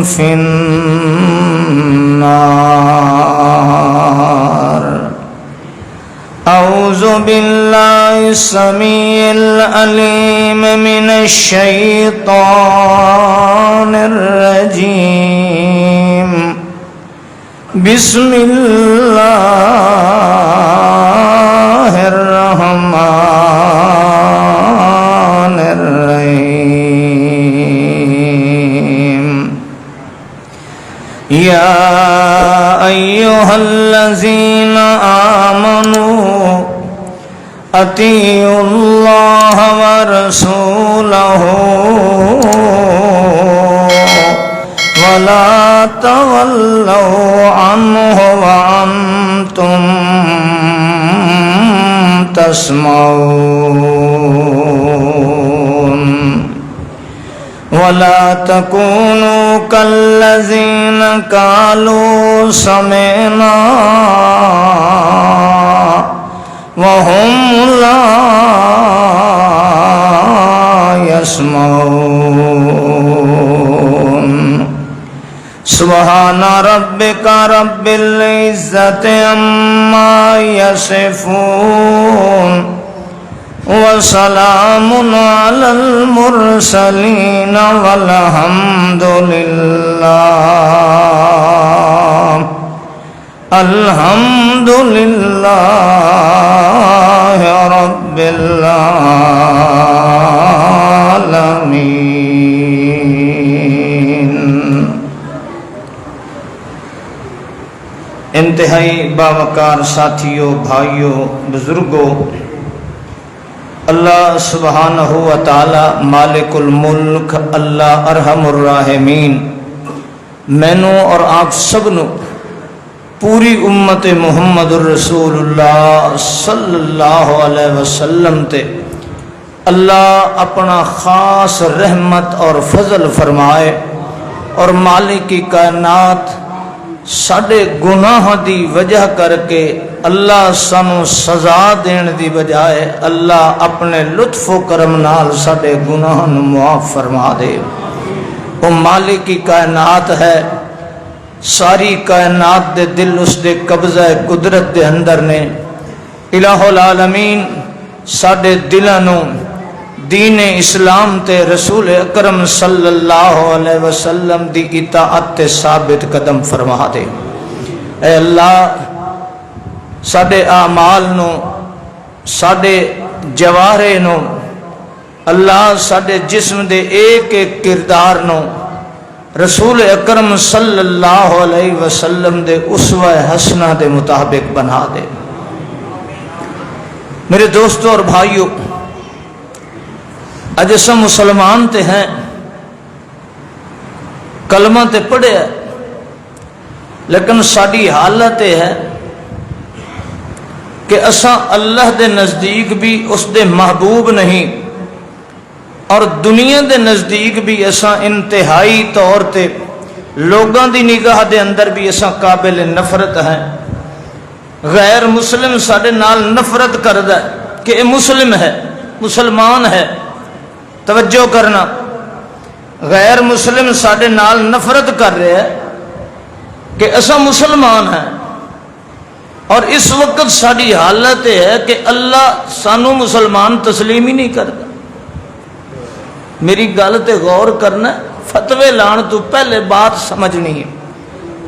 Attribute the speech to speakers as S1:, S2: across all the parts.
S1: في النار. أعوذ بالله السميع العليم من الشيطان الرجيم. بسم الله الرحمن الرحيم. يا أيها الذين آمنوا أطيعوا الله ورسوله ولا تولوا عنه وأنتم تسمعون. ولا تكونوا كالذين قالوا سمعنا وهم لا يسمعون. سبحان ربك رب العزة عما يصفون وسلام على المرسلين والحمد لله رب العالمين. انتہائی باوقار ساتھیوں، بھائیوں، بزرگوں، اللہ سبحانہ و تعالی مالک الملک، اللہ ارحم الراحمین مینوں اور آپ سب نو پوری امت محمد الرسول اللہ صلی اللہ علیہ وسلم تے اللہ اپنا خاص رحمت اور فضل فرمائے، اور مالک کی کائنات ساڈے گناہ دی وجہ کر کے اللہ سانو سزا دین دی بجائے اللہ اپنے لطف و کرم نال ساڈے گناہ نو معاف فرما دے۔ وہ مالک کی کائنات ہے، ساری کائنات دے دل اس دے قبضہ قدرت دے اندر نے۔ الہ العالمین ساڈے دلاں نو دین اسلام تے رسول اکرم صلی اللہ علیہ وسلم دی اطاعت تے ثابت قدم فرما دے۔ اے اللہ ساڈے اعمال نو، ساڈے جوارے نو، اللہ ساڈے جسم دے ایک ایک کردار نو رسول اکرم صلی اللہ علیہ وسلم دے اسوہ حسنہ دے مطابق بنا دے۔ میرے دوستوں اور بھائیوں، اج اساں مسلمان تے ہیں، کلمہ تے پڑھے ہے، لیکن ساری حالت یہ ہے کہ اساں اللہ دے نزدیک بھی اس دے محبوب نہیں، اور دنیا دے نزدیک بھی اساں انتہائی طور تے لوگاں دی نگاہ دے اندر بھی اساں قابل نفرت ہیں۔ غیر مسلم ساڈے نال نفرت کردا ہے کہ اے مسلم ہے، مسلمان ہے۔ توجہ کرنا، غیر مسلم ساڈے نال نفرت کر رہے ہیں کہ اساں مسلمان ہیں، اور اس وقت ساری حالت یہ ہے کہ اللہ سانو مسلمان تسلیم ہی نہیں کرتا۔ میری گل تے غور کرنا، فتوے لان تو پہلے بات سمجھنی ہے،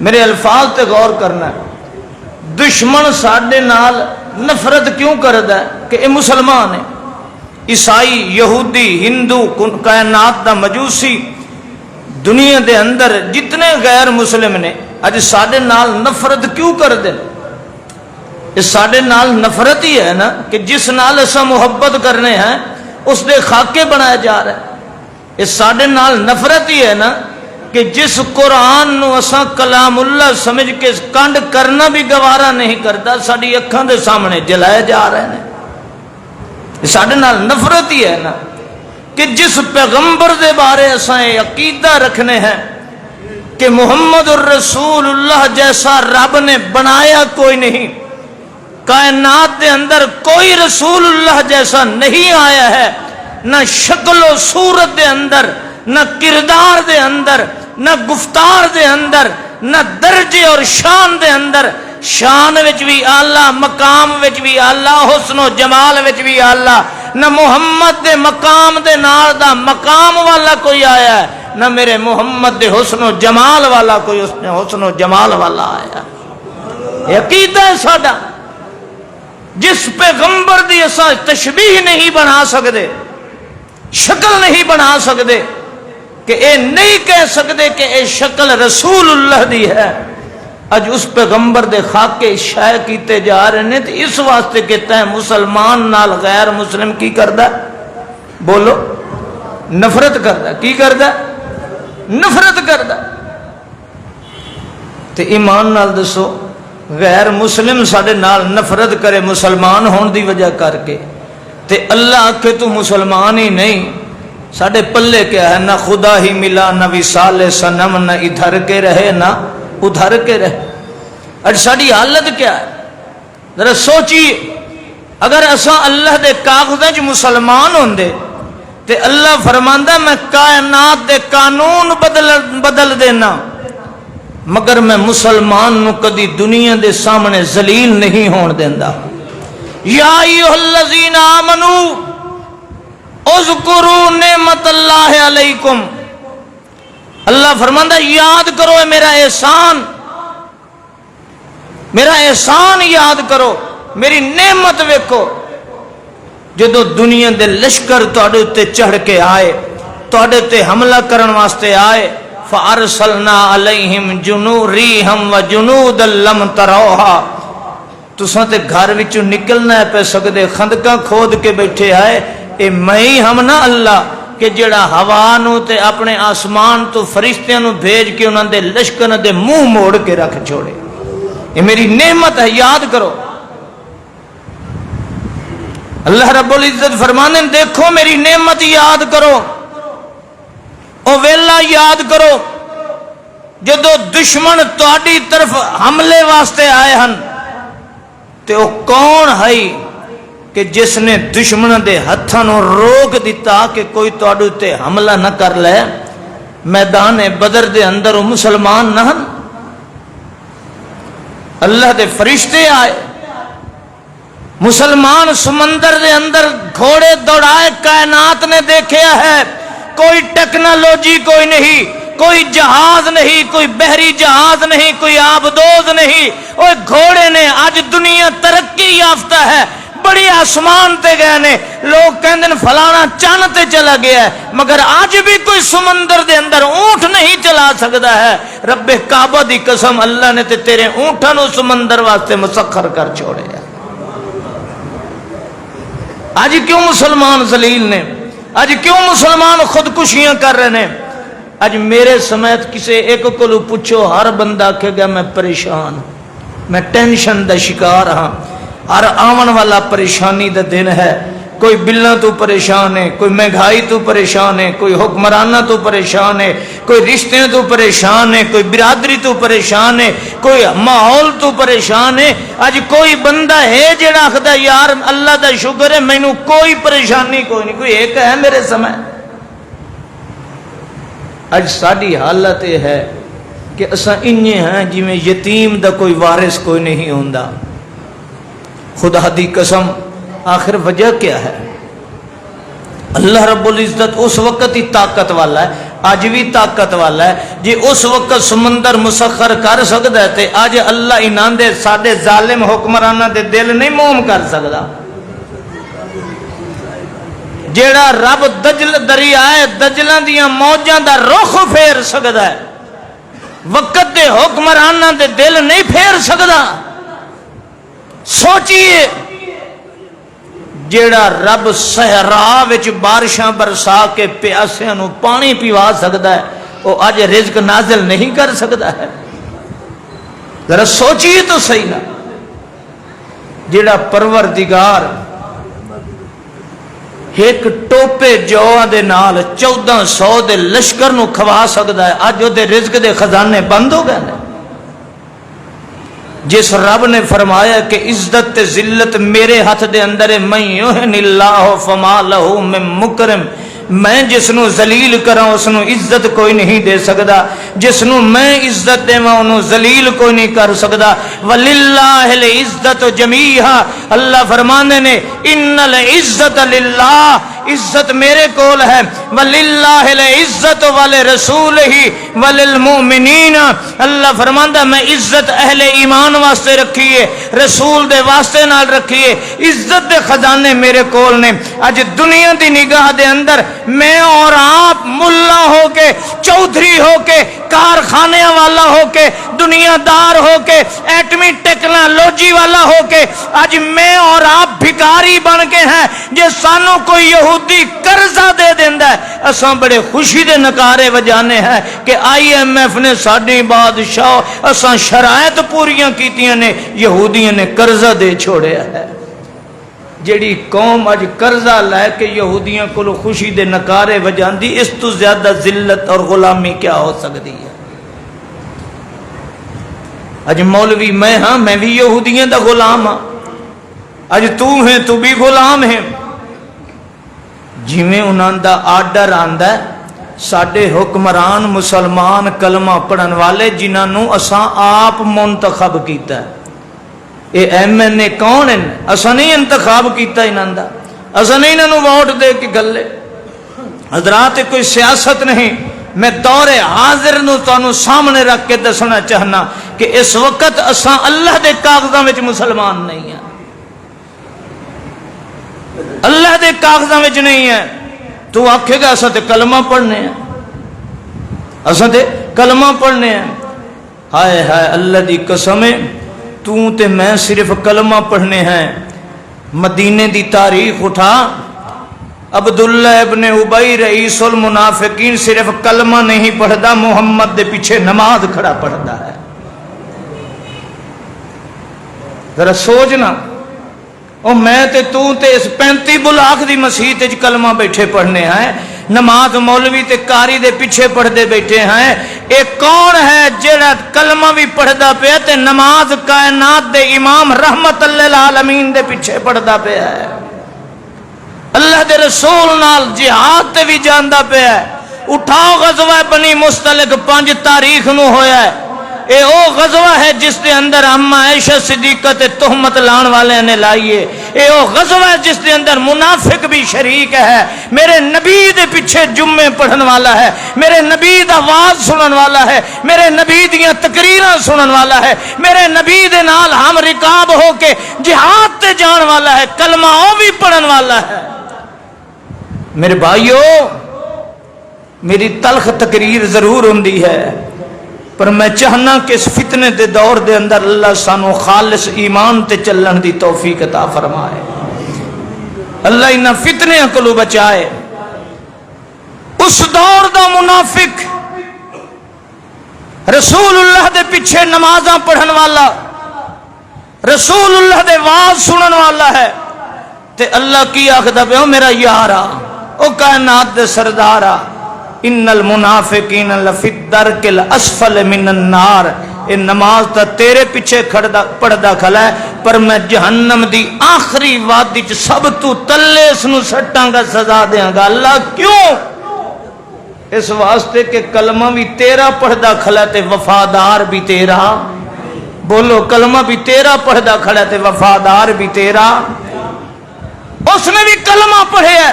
S1: میرے الفاظ تے غور کرنا ہے۔ دشمن ساڈے نال نفرت کیوں کردا ہے کہ اے مسلمان ہے؟ عیسائی، یہودی، ہندو، کائنات دا مجوسی، دنیا دے اندر جتنے غیر مسلم نے اج ساڈے نال نفرت کیوں کردے؟ اس ساڈے نال نفرت ہی ہے نا کہ جس نال اساں محبت کرنے ہیں اس دے خاکے بنایا جا رہا ہے۔ اس ساڈے نال نفرت ہی ہے نا کہ جس قرآن نو اساں کلام اللہ سمجھ کے کنڈ کرنا بھی گوارا نہیں کرتا، ساڈی اکھاں دے سامنے جلائے جا رہے ہیں۔ ساڈے نال نفرت ہی ہے نا کہ جس پیغمبر دے بارے اساں یہ عقیدہ رکھنے ہیں کہ محمد الرسول اللہ جیسا رب نے بنایا کوئی نہیں، کائنات دے اندر کوئی رسول اللہ جیسا نہیں آیا ہے، نہ شکل و صورت دے اندر، نہ کردار دے اندر، نہ گفتار دے اندر، نہ درجے اور شان دے اندر، شان وچ بھی آلہ، مقام وچ بھی آلہ، حسن و جمال وچ بھی آلہ، نہ محمد دے مقام دے نال دا مقام والا کوئی آیا ہے، نہ میرے محمد دے حسن و جمال والا کوئی حسن و جمال والا آیا. یہ عقیدہ ہے ساڈا. جس پیغمبر دی اساں تشبیہ نہیں بنا سکتے، شکل نہیں بنا سکتے، کہ اے نہیں کہہ سکتے کہ اے شکل رسول اللہ دی ہے، اج اس پیغمبر دے خاکے شائع کیتے جا رہے ہیں. تو اس واسطے کہتا ہے مسلمان نال غیر مسلم کی کردا؟ بولو، نفرت کردا. کی کردا؟ نفرت کردا. تے ایمان نال دسو، غیر مسلم ساڈے نال نفرت کرے مسلمان ہون دی وجہ کر کے، تے اللہ آکھے تو مسلمان ہی نہیں، ساڈے پلے کیا ہے؟ نہ خدا ہی ملا، نہ وصال صنم، نہ ادھر کے رہے نہ ادھر کے رہے. اج ساڈی حالت کیا ہے؟ ذرا سوچیے. اگر اساں اللہ دے کاغذاں وچ مسلمان ہوندے تے اللہ فرماندا میں کائنات دے قانون بدل دینا، مگر میں مسلمان نو کدی دنیا دے سامنے ذلیل نہیں ہون دیندا. یا ایھا الذین آمنو اذکروا نعمت اللہ علیکم. اللہ فرماندا یاد کرو اے میرا احسان، میرا احسان یاد کرو، میری نعمت ویکھو. جدو دنیا دے لشکر تواڈے تے چڑھ کے آئے، تواڈے تے حملہ کرن واسطے آئے، فارسلنا علیہم جنوریہم وجنودا لم تروہا. تساں تے گھر وچوں نکلنا پہ سکدے، خندقاں کھود کے بیٹھے آئے. اے میں ہم نہ اللہ کہ جڑا ہوا نو تے اپنے آسمان تو فرشتیاں نو بھیج کے انہاں دے لشکر دے منہ موڑ کے رکھ چھوڑے. یہ میری نعمت ہے، یاد کرو. اللہ رب العزت فرمانے دیکھو میری نعمت یاد کرو. او ویلا یاد کرو جدو دشمن تہاڈی طرف حملے واسطے آئے ہن، تے او کون ہے کہ جس نے دشمن دے ہتھاں نو روک دیتا کہ کوئی تہاڈے تے حملہ نہ کر لے؟ میدان بدر دے اندر او مسلمان نہ ہن؟ اللہ دے فرشتے آئے، مسلمان سمندر دے اندر گھوڑے دوڑائے، کائنات نے دیکھا ہے. کوئی ٹیکنالوجی کوئی نہیں، کوئی جہاز نہیں، کوئی بحری جہاز نہیں، کوئی آبدوز نہیں. وہ گھوڑے نے آج دنیا ترقی یافتہ ہے، بڑی آسمان تے گئے نے. لوگ کہندے نے فلانا چاند تے چلا گیا ہے، مگر آج بھی کوئی سمندر دے اندر اونٹ نہیں چلا سکتا ہے. رب کعبہ دی قسم اللہ نے تے تیرے اونٹاں نو سمندر واسطے مسخر کر چھوڑے. آج کیوں مسلمان ذلیل نے؟ آج کیوں مسلمان خودکشیاں کر رہے ہیں؟ آج میرے سمیت کسی ایک کو پوچھو، ہر بندہ کہے گا میں پریشان ہوں، میں ٹینشن دا شکار ہاں. ہر آون والا پریشانی دا دن ہے. کوئی بلاں تو پریشان ہے، کوئی مہنگائی تو پریشان ہے، کوئی حکمرانہ تو پریشان ہے، کوئی رشتے تو پریشان ہے، کوئی برادری تو پریشان ہے، کوئی ماحول تو پریشان ہے. اج کوئی بندہ ہے جڑا آکھدا یار اللہ دا شکر ہے مینوں کوئی پریشانی کوئی نہیں. کوئی ایک ہے میرے سمے؟ اج ساڈی حالت یہ ہے کہ اساں انجے ہیں جویں یتیم دا کوئی وارث کوئی نہیں ہوندا. خدا دی قسم آخر وجہ کیا ہے؟ اللہ رب العزت اس وقت ہی طاقت والا ہے، آج بھی طاقت والا ہے. جی اس وقت سمندر مسخر کر سکتا ہے تے آج اللہ انہاں دے ساڈے ظالم حکمرانہ دے دل نہیں موم کر سکتا. جیڑا رب دریائے دجلاں دیاں موجاں دا رخ پھیر سکتا ہے، وقت دے حکمرانہ دے دل نہیں پھیر سکتا. سوچئے جیڑا رب صحرا وچ بارشاں برسا کے پیاسیاں نو پانی پیوا سکتا ہے، وہ اج رزق نازل نہیں کر سکتا ہے؟ ذرا سوچئے تو صحیح نا. جیڑا پروردگار ایک ٹوپے جو دے نال 1400 دے لشکر نو کھوا سکتا ہے، اج وہ دے رزق دے خزانے بند ہو گئے. جس رب نے فرمایا کہ عزت تے ذلت میرے ہاتھ دے اندر ہے، من یہن اللہ فما لہ من مکرم، میں جسنو ذلیل کراں اسنو عزت کوئی نہیں دے سکدا، جسنو میں عزت دیواں انہوں ذلیل کوئی نہیں کر سکدا۔ وَلِلَّهِ الْعِزَّةُ جَمِيعًا، اللہ فرمانے نے ان العزت للہ، عزت میرے کول ہے۔ وَلِلَّهِ الْعِزَّةُ وَلِرَسُولِهِ وَلِلْمُؤْمِنِينَ، اللہ فرماندا میں عزت اہل ایمان واسطے رکھیے، رسول دے واسطے نال رکھیے، عزت دے خزانے میرے کول نے۔ اج دنیا دی نگاہ دے اندر میں اور آپ ملا ہو کے، چودھری ہو کے، کارخانے والا ہو کے، دنیا دار ہو کے، ایٹمی ٹیکنالوجی والا ہو کے، اج میں اور آپ بھکاری بن کے ہیں۔ جے سانو کوئی یہودی قرضہ دے دیندا ہے اساں بڑے خوشی دے نکارے وجانے ہیں کہ IMF نے ساڈی بادشاہ اساں شرائط پوریاں کیتیاں نے، یہودیاں نے قرضہ دے چھوڑیا ہے۔ جیڑی قوم اج قرضہ لے کے یہودیاں کو خوشی دے نکارے وجاندی، اس تو زیادہ ذلت اور غلامی کیا ہو سکتی ہے؟ اج مولوی میں ہاں، میں بھی یہودیاں دا غلام ہاں، اج تو ہے تو بھی غلام ہے۔ جویں انہاں دا آرڈر آندا ہے، ساڈے حکمران مسلمان کلمہ پڑھن والے جنہاں نو اساں آپ منتخب کیتا ہے، اے MNA کون ہیں؟ اساں نہیں انتخاب کیتا انہاں دا، اساں نہیں انہاں نو ووٹ دے کے گلے۔ حضرات کوئی سیاست نہیں، میں دور حاضر نو تانوں سامنے رکھ کے دسنا چاہنا کہ اس وقت اساں اللہ دے کاغذاں وچ مسلمان نہیں ہیں، اللہ دے کاغذاں وچ نہیں ہے۔ تو آکھے گا اساں تے کلمہ پڑھنے ہیں، اساں تے کلمہ پڑھنے ہیں۔ ہائے ہائے اللہ دی قسم ہے، تو تے میں صرف کلمہ پڑھنے ہیں۔ مدینے دی تاریخ اٹھا، عبداللہ ابن ابی رئیس المنافقین صرف کلمہ نہیں پڑھدا، محمد دے پیچھے نماز کھڑا پڑھدا ہے۔ ذرا سوچنا، او میں تے تو تے اس 35 بلاک دی مسیح تے کلمہ بیٹھے پڑھنے ہیں، نماز مولوی تے کاری دے پیچھے پڑھدے بیٹھے ہیں۔ ایک کون ہے جڑا کلمہ بھی پڑھدا پیا تے نماز کائنات دے امام رحمت للعالمین دے پیچھے پڑھدا پیا ہے، اللہ دے رسول نال جہاد تے بھی جاندا پیا ہے۔ اٹھاؤ غزوہ بنی مستلق 5 تاریخ نو ہویا ہے، اے او غزوہ ہے جس دے اندر اما عائشہ صدیقہ تے تہمت لان والے نے لائیے، اے او غزوہ ہے جس دے اندر منافق بھی شریک ہے۔ میرے نبی دے پیچھے جمعے پڑھن والا ہے، میرے نبی دا واز سنن والا ہے، میرے نبی دیاں تقریراں سنن والا ہے، میرے نبی دے نال ہم رکاب ہو کے جہاد تے جان والا ہے، کلمہ او بھی پڑھن والا ہے۔ میرے بھائیو، میری تلخ تقریر ضرور ہوندی ہے، پر میں چاہنا کہ اس فتنے دے دور دے اندر اللہ سانو خالص ایمان تے چلن دی توفیق عطا فرمائے، اللہ انہاں فتنیاں کو بچائے۔ اس دور دا منافق رسول اللہ دے پیچھے نمازاں پڑھن والا، رسول اللہ دے واز سنن والا ہے، تے اللہ کی آخدا پہ میرا یارا، او کائنات دے سردارا، ان المنافقین لفی الدرک الاسفل من النار، اے نماز تا تیرے پیچھے پڑھدا کھلا ہے، پر میں جہنم دی آخری وادی چ سب تو تلے اس نو سٹاں گا، سزا دیاں گا۔ اللہ کیوں؟ اس واسطے کہ کلمہ بھی تیرا پڑھدا کھلا تے وفادار بھی تیرا، بولو کلمہ بھی تیرا پڑھدا کھلا تے وفادار بھی تیرا۔ اس نے بھی کلمہ پڑھے ہے،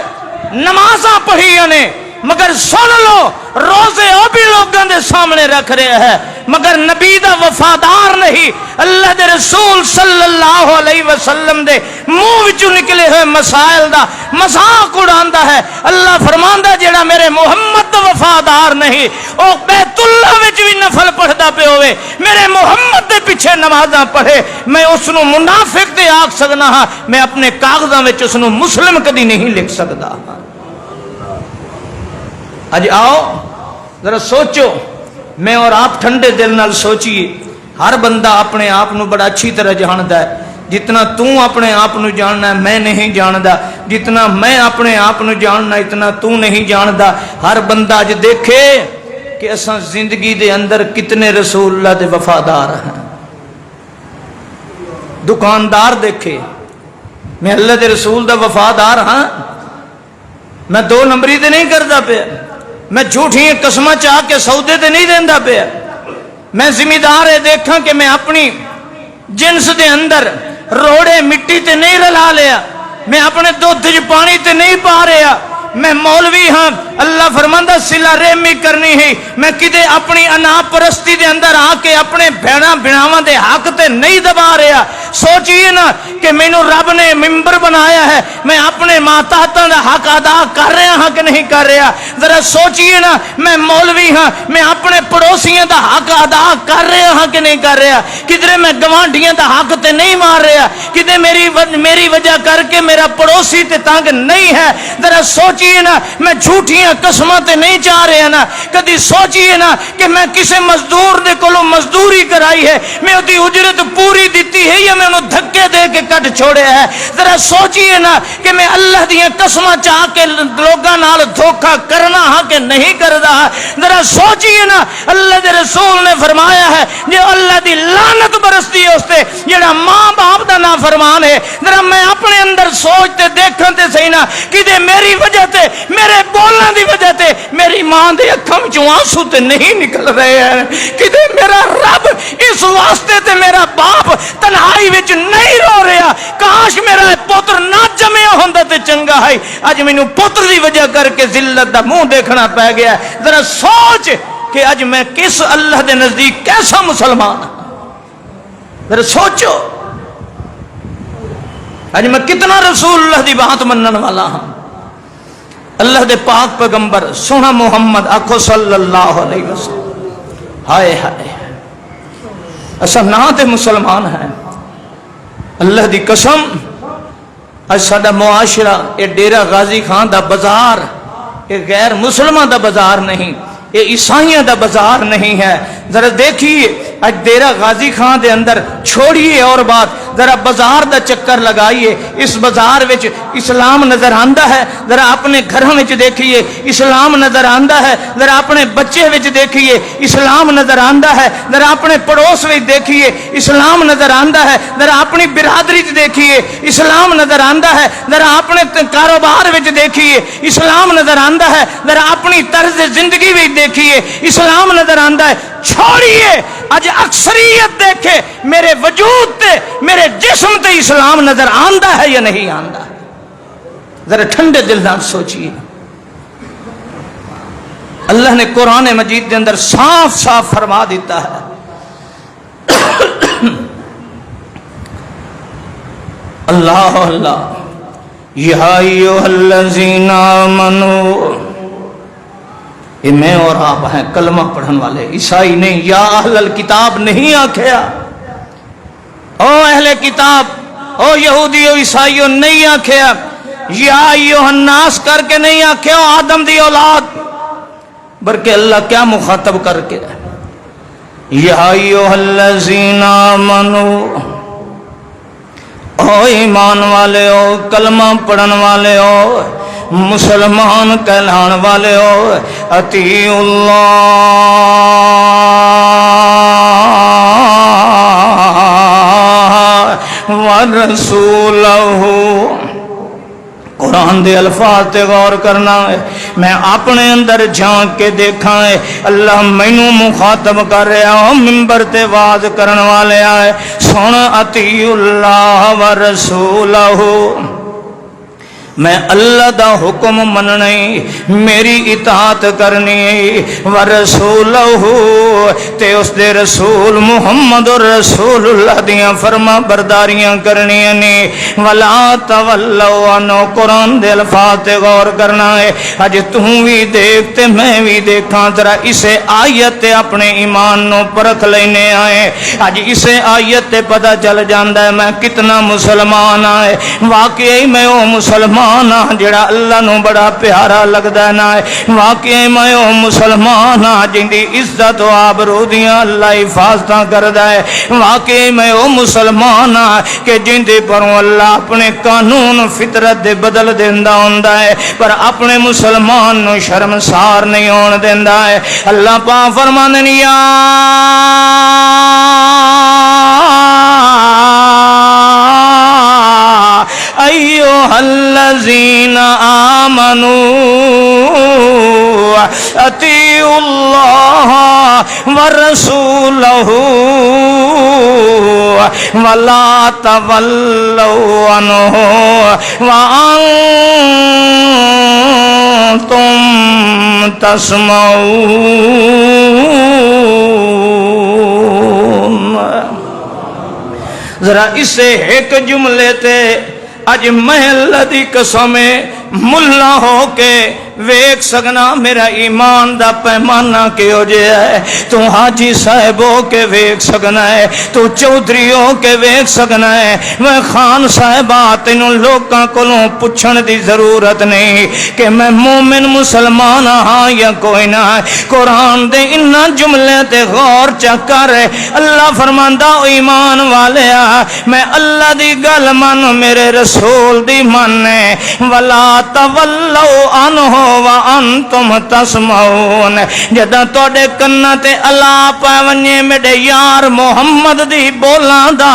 S1: نمازاں پڑھی نے، مگر سن لو روزے او بھی لوگوں دے سامنے رکھ رہے ہیں، مگر نبی دا وفادار نہیں۔ اللہ دے رسول صلی اللہ علیہ وسلم دے منہ وچوں نکلے ہوئے مسائل دا مذاق اڑاندا ہے۔ اللہ فرماندا جیڑا میرے محمد دا وفادار نہیں، او بیت اللہ وچ بھی نفل پڑھدا پے ہوئے، میرے محمد دے پیچھے نمازاں پڑھے، میں اس نو منافق تے آکھ سکنا ہاں، میں اپنے کاغذاں وچ اس نو مسلم کدی نہیں لکھ سکدا۔ اج آؤ ذرا سوچو، میں اور آپ ٹھنڈے دل نال سوچئے، ہر بندہ اپنے آپ نو بڑا اچھی طرح جاندا ہے، جتنا تو اپنے آپ نو جاننا ہے میں نہیں جاندا، جتنا میں اپنے آپ نو جاننا اتنا تو نہیں جاندا۔ ہر بندہ اج دیکھے کہ اساں زندگی دے اندر کتنے رسول اللہ دے وفادار ہیں۔ دکاندار دیکھے میں اللہ دے رسول دا وفادار ہاں، میں دو نمبری تے نہیں کرتا پیا، میں جھوٹیاں قسماں چاہ کے سودے تے نہیں دینا پیا، میں ذمہ دار ہے دیکھاں کہ میں اپنی جنس دے اندر روڑے مٹی تے نہیں رلا لیا، میں اپنے دودھ چ پانی تے نہیں پا رہا، میں مولوی ہاں، اللہ فرماندا صلہ رحمی کرنی ہے، میں کدے اپنی انا پرستی دے اندر آ کے اپنے بھیڑاں بھڑاواں دے حق تے نہیں دبا رہا۔ سوچئے نا کہ مینوں رب نے ممبر بنایا ہے، میں اپنے ماتحتاں دا حق ادا کر رہا ہاں کہ نہیں کر رہا؟ ذرا سوچئے نا، میں مولوی ہاں، میں اپنے پڑوسیاں دا حق ادا کر رہا ہاں کہ نہیں کر رہا؟ کدھر میں گوانڈیاں دا حق تے نہیں مار رہا، کدھر میری وجہ کر کے میرا پڑوسی تے تنگ نہیں ہے؟ ذرا سوچئے نا، میں جھوٹیاں قسماں تے نہیں چاہ رہا نا، کدی سوچئے نا کہ میں کسے مزدور دے کولوں مزدوری کرائی ہے، میں اودی اجرت پوری دیتی ہے یا میں انہوں دھکے دے کے کٹ چھوڑیا ہے؟ ذرا سوچئے نا کہ میں اللہ دیاں قسماں چاہ کے لوگاں نال دھوکا کرنا ہاں کہ نہیں کردا؟ ذرا سوچئے نا، اللہ دے رسول نے فرمایا ہے جو اللہ دی لعنت برستی ہے اس تے جڑا ماں باپ دا نافرمان ہے۔ ذرا میں اپنے اندر سوچتے دیکھن تے صحیح نا، کدے میری وجہ تے، میرے بولنے دی وجہ تے میری ماں دے اکھاں وچوں آنسو تے نہیں نکل رہے ہیں؟ کدے میرا رب اس واسطے تے میرا باپ تنہائی وچ نہیں رو رہا، کاش میرا پتر نہ جمیا ہوندا تے چنگا ہے، اج مینوں پتر دی وجہ کر کے ذلت دا منہ دیکھنا پی گیا۔ ذرا سوچ کہ اج میں کس اللہ دے نزدیک کیسا مسلمان ہوں، ذرا سوچو اج میں کتنا رسول اللہ دی بات منن والا ہوں۔ اللہ دے پاک پیغمبر سونا محمد آکھو صلی اللہ علیہ وسلم، ہائے ہائے اسا نہ تے مسلمان ہیں، اللہ دی قسم اج ساڈا معاشرہ یہ ڈیرہ غازی خان دا بازار، یہ غیر مسلمان دا بازار نہیں، یہ عیسائیاں دا بازار نہیں ہے۔ ذرا دیکھیے اج ڈیرہ غازی خان دے اندر چھوڑیے اور بات، ذرا بازار دا چکر لگائیے، اس بازار وچ اسلام نظر آندا ہے؟ ذرا اپنے گھروں وچ دیکھیے اسلام نظر آندا ہے؟ ذرا اپنے بچے وچ دیکھیے اسلام نظر آندا ہے؟ ذرا اپنے پڑوس وچ دیکھیے اسلام نظر آندا ہے؟ ذرا اپنی برادری وچ دیکھیے اسلام نظر آندا ہے؟ ذرا اپنے کاروبار وچ دیکھیے اسلام نظر آندا ہے؟ ذرا اپنی طرز زندگی وچ دیکھیے اسلام نظر آندا ہے؟ چھوڑیے اج اکثریت دیکھے میرے وجود تے میرے جسم تے اسلام نظر آندا ہے یا نہیں آندا؟ ذرا ٹھنڈے دل نال سوچیے۔ اللہ نے قرآن مجید کے اندر صاف صاف فرما دیتا ہے، اللہ اللہ یا ایھا الذین آمنوا، یہ میں اور آپ ہیں کلمہ پڑھن والے، عیسائی نہیں، یا اہل الکتاب نہیں آکھیا، او اہل کتاب، او یہودی، او عیسائیوں نہیں آکھیا، یا ایھا الناس کر کے نہیں آکھیا آدم دی اولاد، بلکہ اللہ کیا مخاطب کر کے یا ایھا الذین آمنوا، او ایمان والے ہو، کلمہ پڑھن والے ہو، مسلمان کہلان والے ہو، اطیعوا اللہ ورسولہ۔ قرآن دے الفاظ تے غور کرنا ہے، میں اپنے اندر جھانک کے دیکھا ہے، اللہ مینوں مخاطب کر رہا ہوں، ممبر تے واز کرن والے آئے، سن اطیعوا اللہ ورسولہ، میں اللہ دا حکم مننی، میری اطاعت کرنی، ورسولہ تے اس دے رسول محمد رسول اللہ دیاں فرما برداریاں کرنیاں نی، ولا تولوا عنہ۔ قرآن دے الفاظ تے غور کرنا ہے، اج توں بھی دیکھ تے میں بھی دیکھاں، ذرا اسے آیت تے اپنے ایمان نو پرکھ لینے آئے، اج اسے آیت تے پتہ چل جاندا ہے میں کتنا مسلمان آئے، واقعی میں او مسلمان جڑا اللہ نو بڑا پیارا لگدا نہ ہے، واقعی میں او مسلمان جن دی عزت و آبرو دیاں اللہ حفاظتاں کردا ہے، واقعی میں او مسلمان کہ جن دے پروں اللہ اپنے قانون فطرت دے بدل دیندا ہوندا ہے، پر اپنے مسلمان نو شرمسار نہیں ہون دیندا ہے۔ اللہ پاک فرماندے نے یا ایھا الذین آمنوا اطیعوا اللہ ورسولہ ولا تولوا عنہ وانتم تسمعون۔ ذرا اسے ایک جملے تے اج محل دی قسم ملا ہو کے ویک سکنا میرا ایمان دا پیمانہ کیوں جے ہے، تو حاجی صاحب ہو کے ویک سکنا ہے، تو چودھری ہو کے ویک سکنا ہے، میں خان صاحبہ تینوں لوکاں کولوں پچھن دی ضرورت نہیں کہ میں مومن مسلمان ہاں یا کوئی نہ ہے۔ قرآن دے انہاں جملے تے غور چکر ہے۔ اللہ فرماندا او ایمان والے میں اللہ دی گل من میرے رسول دی مننے ولا تولوا عنہ وانتم تسمعون۔ جداں تواڈے کناں تے الاپ ونجے میرے یار محمد دی بولاں دا،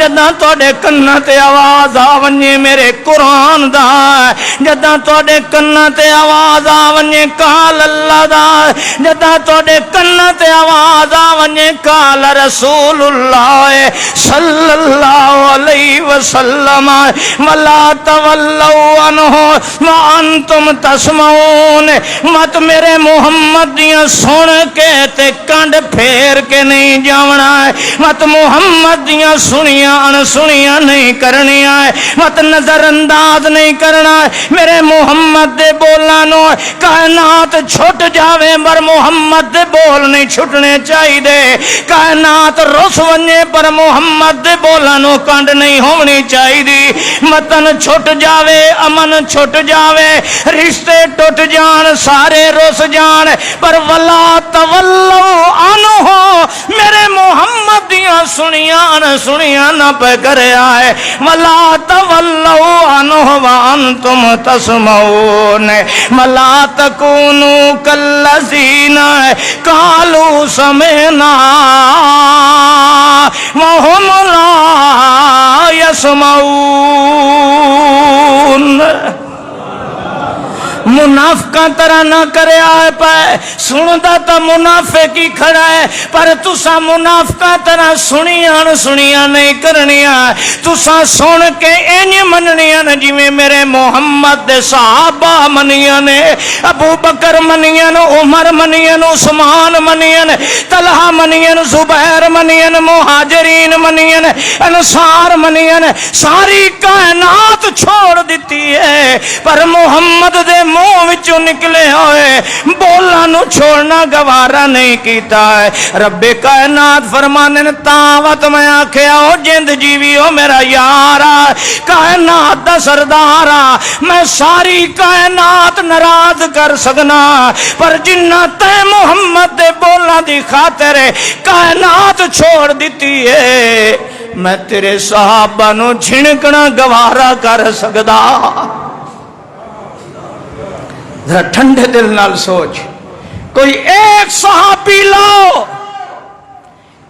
S1: جداں تواڈے کناں تے آواز آ ونجے میرے قرآن دا، جداں تواڈے کناں تے آواز آ ونجے قال اللہ دا، جداں تواڈے کناں تے آواز آ ونجے قال رسول اللہ صلی اللہ علیہ وسلم ولا تولوا عنہ وانتم تسمعون۔ مت میرے محمد دیاں سن کے تے کنڈ پھیر کے نہیں جاونا ہے، مت محمد دیاں سنیاں ان سنیاں نہیں کرنیاں ہے، مت نظر انداز نہیں کرنا ہے۔ میرے محمد دے بولاں نو کائنات چھٹ جاوے پر محمد دے بول نہیں چھٹنے چاہیے، کائنات رس ونجے پر محمد دے بولاں نو کنڈ نہیں ہونی چاہیے۔ متن چھٹ جاوے، امن چھٹ جاوے، رشتے ٹوٹ جان، سارے رس جان، پر ولا تولوا عنہ میرے محمد دیاں سنیاں نہ سنیاں نہ پہ کرے آئے، ولا تولوا عنہ وانتم تسمعون۔ ولا تکونوا کالذین قالوا سمعنا وهم لا يسمعون۔ منافقاں طرح نہ کرے آئے پائے، سندا تا منافق ہی کھڑا ہے، پر تسا منافقاں طرح سنیاں نہیں کرنیاں، تسا سن کے انج مننیاں جی میں میرے محمد دے صحابہ منیاں نے، ابو بکر منیاں، عمر منیاں، عثمان منیاں، طلحہ منیاں، زبیر منیاں، مہاجرین منیاں، انصار منیاں، ساری کائنات چھوڑ دیتی ہے، پر محمد دے منہ وچوں نکلے ہوئے بولاں نو چھوڑنا گوارا نہیں کیتا ہے۔ رب کائنات فرمانے نے تاوت میں آکھیا او جند جیوی او میرا یارا، کائنات دا سردارا، میں ساری کائنات ناراض کر سکنا، پر جنہ تے محمد دے بولاں دی خاطر کائنات چھوڑ دیتی ہے، میں تیرے صحابہ نو جھنکنا گوارا کر سکدا۔ ذرا ٹھنڈے دل نال سوچ، کوئی ایک صحابی لاؤ،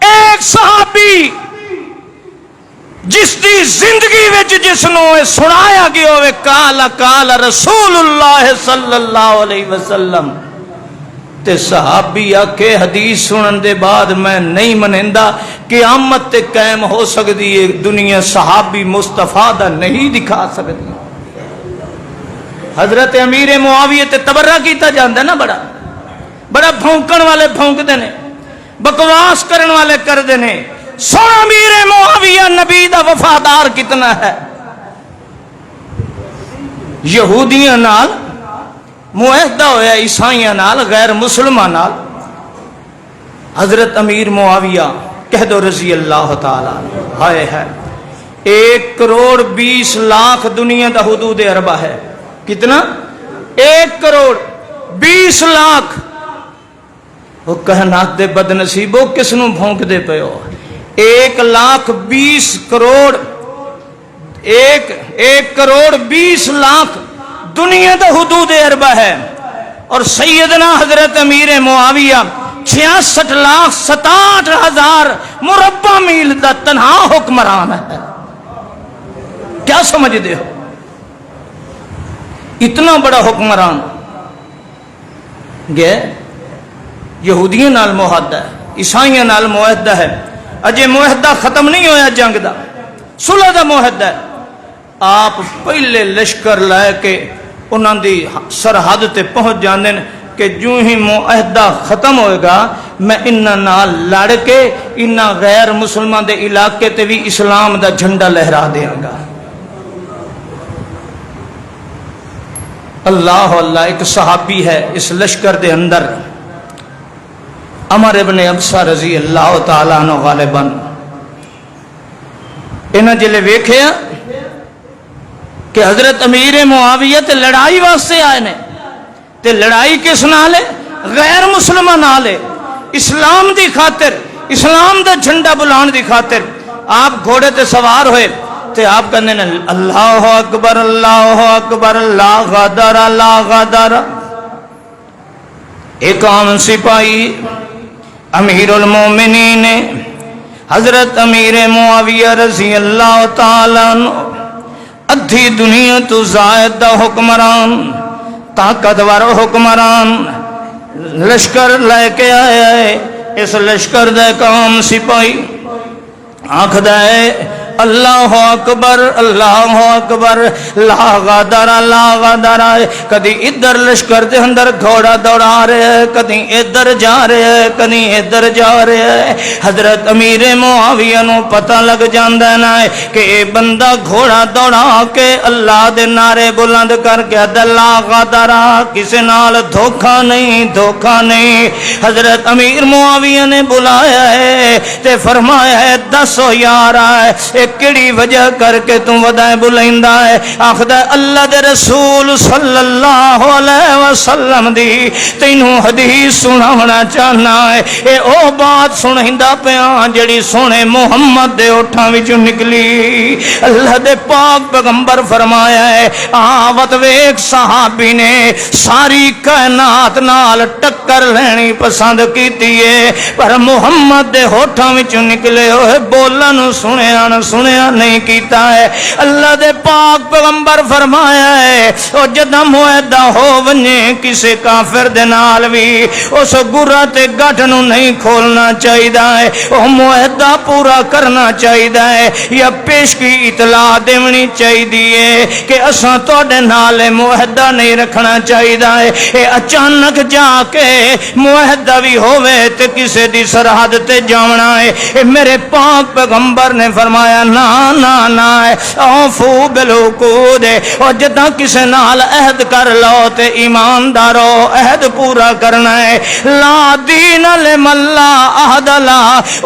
S1: ایک صحابی جس دی زندگی وچ جس نو سنایا گیا ہوئے قال رسول اللہ صلی اللہ علیہ وسلم، تے صحابی آکے حدیث سنن دے بعد میں نہیں منیندا قیامت تے قائم ہو سکتی ہے دنیا صحابی مصطفیٰ دا نہیں دکھا سکتی۔ حضرت امیر معاویہ تے تبرہ کیتا جاندہ نا، بڑا بھونکن والے بھونک دینے، بکواس کرن والے کر دینے۔ سن امیر معاویہ نبی دا وفادار کتنا ہے، یہودیاں نال معاہدہ ہویا، عیسائیاں نال، غیر مسلمان نال۔ حضرت امیر معاویہ کہہ دو رضی اللہ تعالیٰ ہائے ہے، 1,20,00,000 دنیا دا حدود عربہ ہے، کتنا؟ 1,20,00,000۔ وہ کہنات دے بد نصیبو کس نو بھونک دے پے ہو؟ 1,20,00,000 1,20,00,000 دنیا دا حدود عربہ ہے، اور سیدنا حضرت امیر معاویہ 66,67,000 مربع میل دا تنہا حکمران ہے۔ کیا سمجھ دے ہو؟ اتنا بڑا حکمران گیا یہودیاں نال معاہدہ ہے، عیسائیاں نال معاہدہ ہے، اجے معاہدہ ختم نہیں ہویا، جنگ دا صلح دا معاہدہ ہے۔ آپ پہلے لشکر لے کے انہاں دی سرحد تے پہنچ جاندے نے کہ جو ہی معاہدہ ختم ہوئے گا میں انہاں نال لڑ کے انہاں غیر مسلمان دے علاقے تے بھی اسلام دا جھنڈا لہرا دیاں گا۔ اللہ اللہ، ایک صحابی ہے اس لشکر دے اندر، عمر ابن ابسہ رضی اللہ تعالیٰ عنہ غالباً، انہاں جلے ویکھیا کہ حضرت امیر معاویہ تے لڑائی واسطے آئے نے، تے لڑائی کس نال ہے؟ غیر مسلمان نال ہے، اسلام دی خاطر، اسلام دا جھنڈا بلان دی خاطر۔ آپ گھوڑے تے سوار ہوئے تے آپ کہنے نے اللہ اکبر اللہ اکبر لا غدر لا غدر۔ ایک عام سپاہی امیر المومنین حضرت امیر معاویہ رضی اللہ تعالیٰ عنہ، ادھی دنیا تو زائد دا حکمران، طاقتور حکمران، لشکر لے کے آیا ہے۔ اس لشکر دے کام سپاہی آکھدا ہے اللہ اکبر اللہ اکبر لا غدر لا غدر۔ کدی ادھر لشکر دے اندر گھوڑا دوڑا رہے ہیں، کدی ادھر جا رہے ہیں، کدی ادھر جا رہے ہیں۔ حضرت امیر معاویہ نو پتہ لگ جاندا ہے کہ اے بندہ گھوڑا دوڑا کے اللہ دے نعرے بلند کر کے لا غدر، کسے نال دھوکا نہیں، دھوکا نہیں۔ حضرت امیر معاویہ نے بلایا ہے تے فرمایا ہے دسو یار کیڑی وجہ کر کے تم ودائیں بلائندہ ہے؟ آخدہ اللہ دے رسول صلی اللہ علیہ وسلم دی تینوں حدیث سناونا چاہنا ہے۔ اے او بات سنہندہ پیان جڑی سونے محمد دے اٹھاں وچوں نکلی۔ اللہ دے پاک پیغمبر فرمایا ہے آوت ویک صحابی نے ساری کائنات نال ٹکر لینی پسند کیتی ہے، پر محمد دے ہوٹھاں وچوں نکلے ہوئے بولن سنیا نہ سنیا نہیں کیتا ہے۔ اللہ دے پاک پیغمبر فرمایا ہے او جدہ معاہدہ ہو ونجے کسے کافر دے نال بھی اس گرہ تے گٹھ نو نہیں کھولنا چاہیدہ ہے، او معاہدہ پورا کرنا چاہیدہ ہے، یا پیش کی اطلاع دیونی چاہیدی ہے کہ اساں توڑے نال معاہدہ نہیں رکھنا چاہیدہ ہے۔ اے اچانک جا کے معاہدہ بھی ہوئے تے کسے دی سرحد تے جاونا ہے۔ اے میرے پاک پیغمبر نے فرمایا نا نا نا اوفو بالعقود، اور جدہ کسے نال عہد کر لو تے ایماندارو عہد پورا کرنا ہے۔ لا دین لمن لا عہد لا،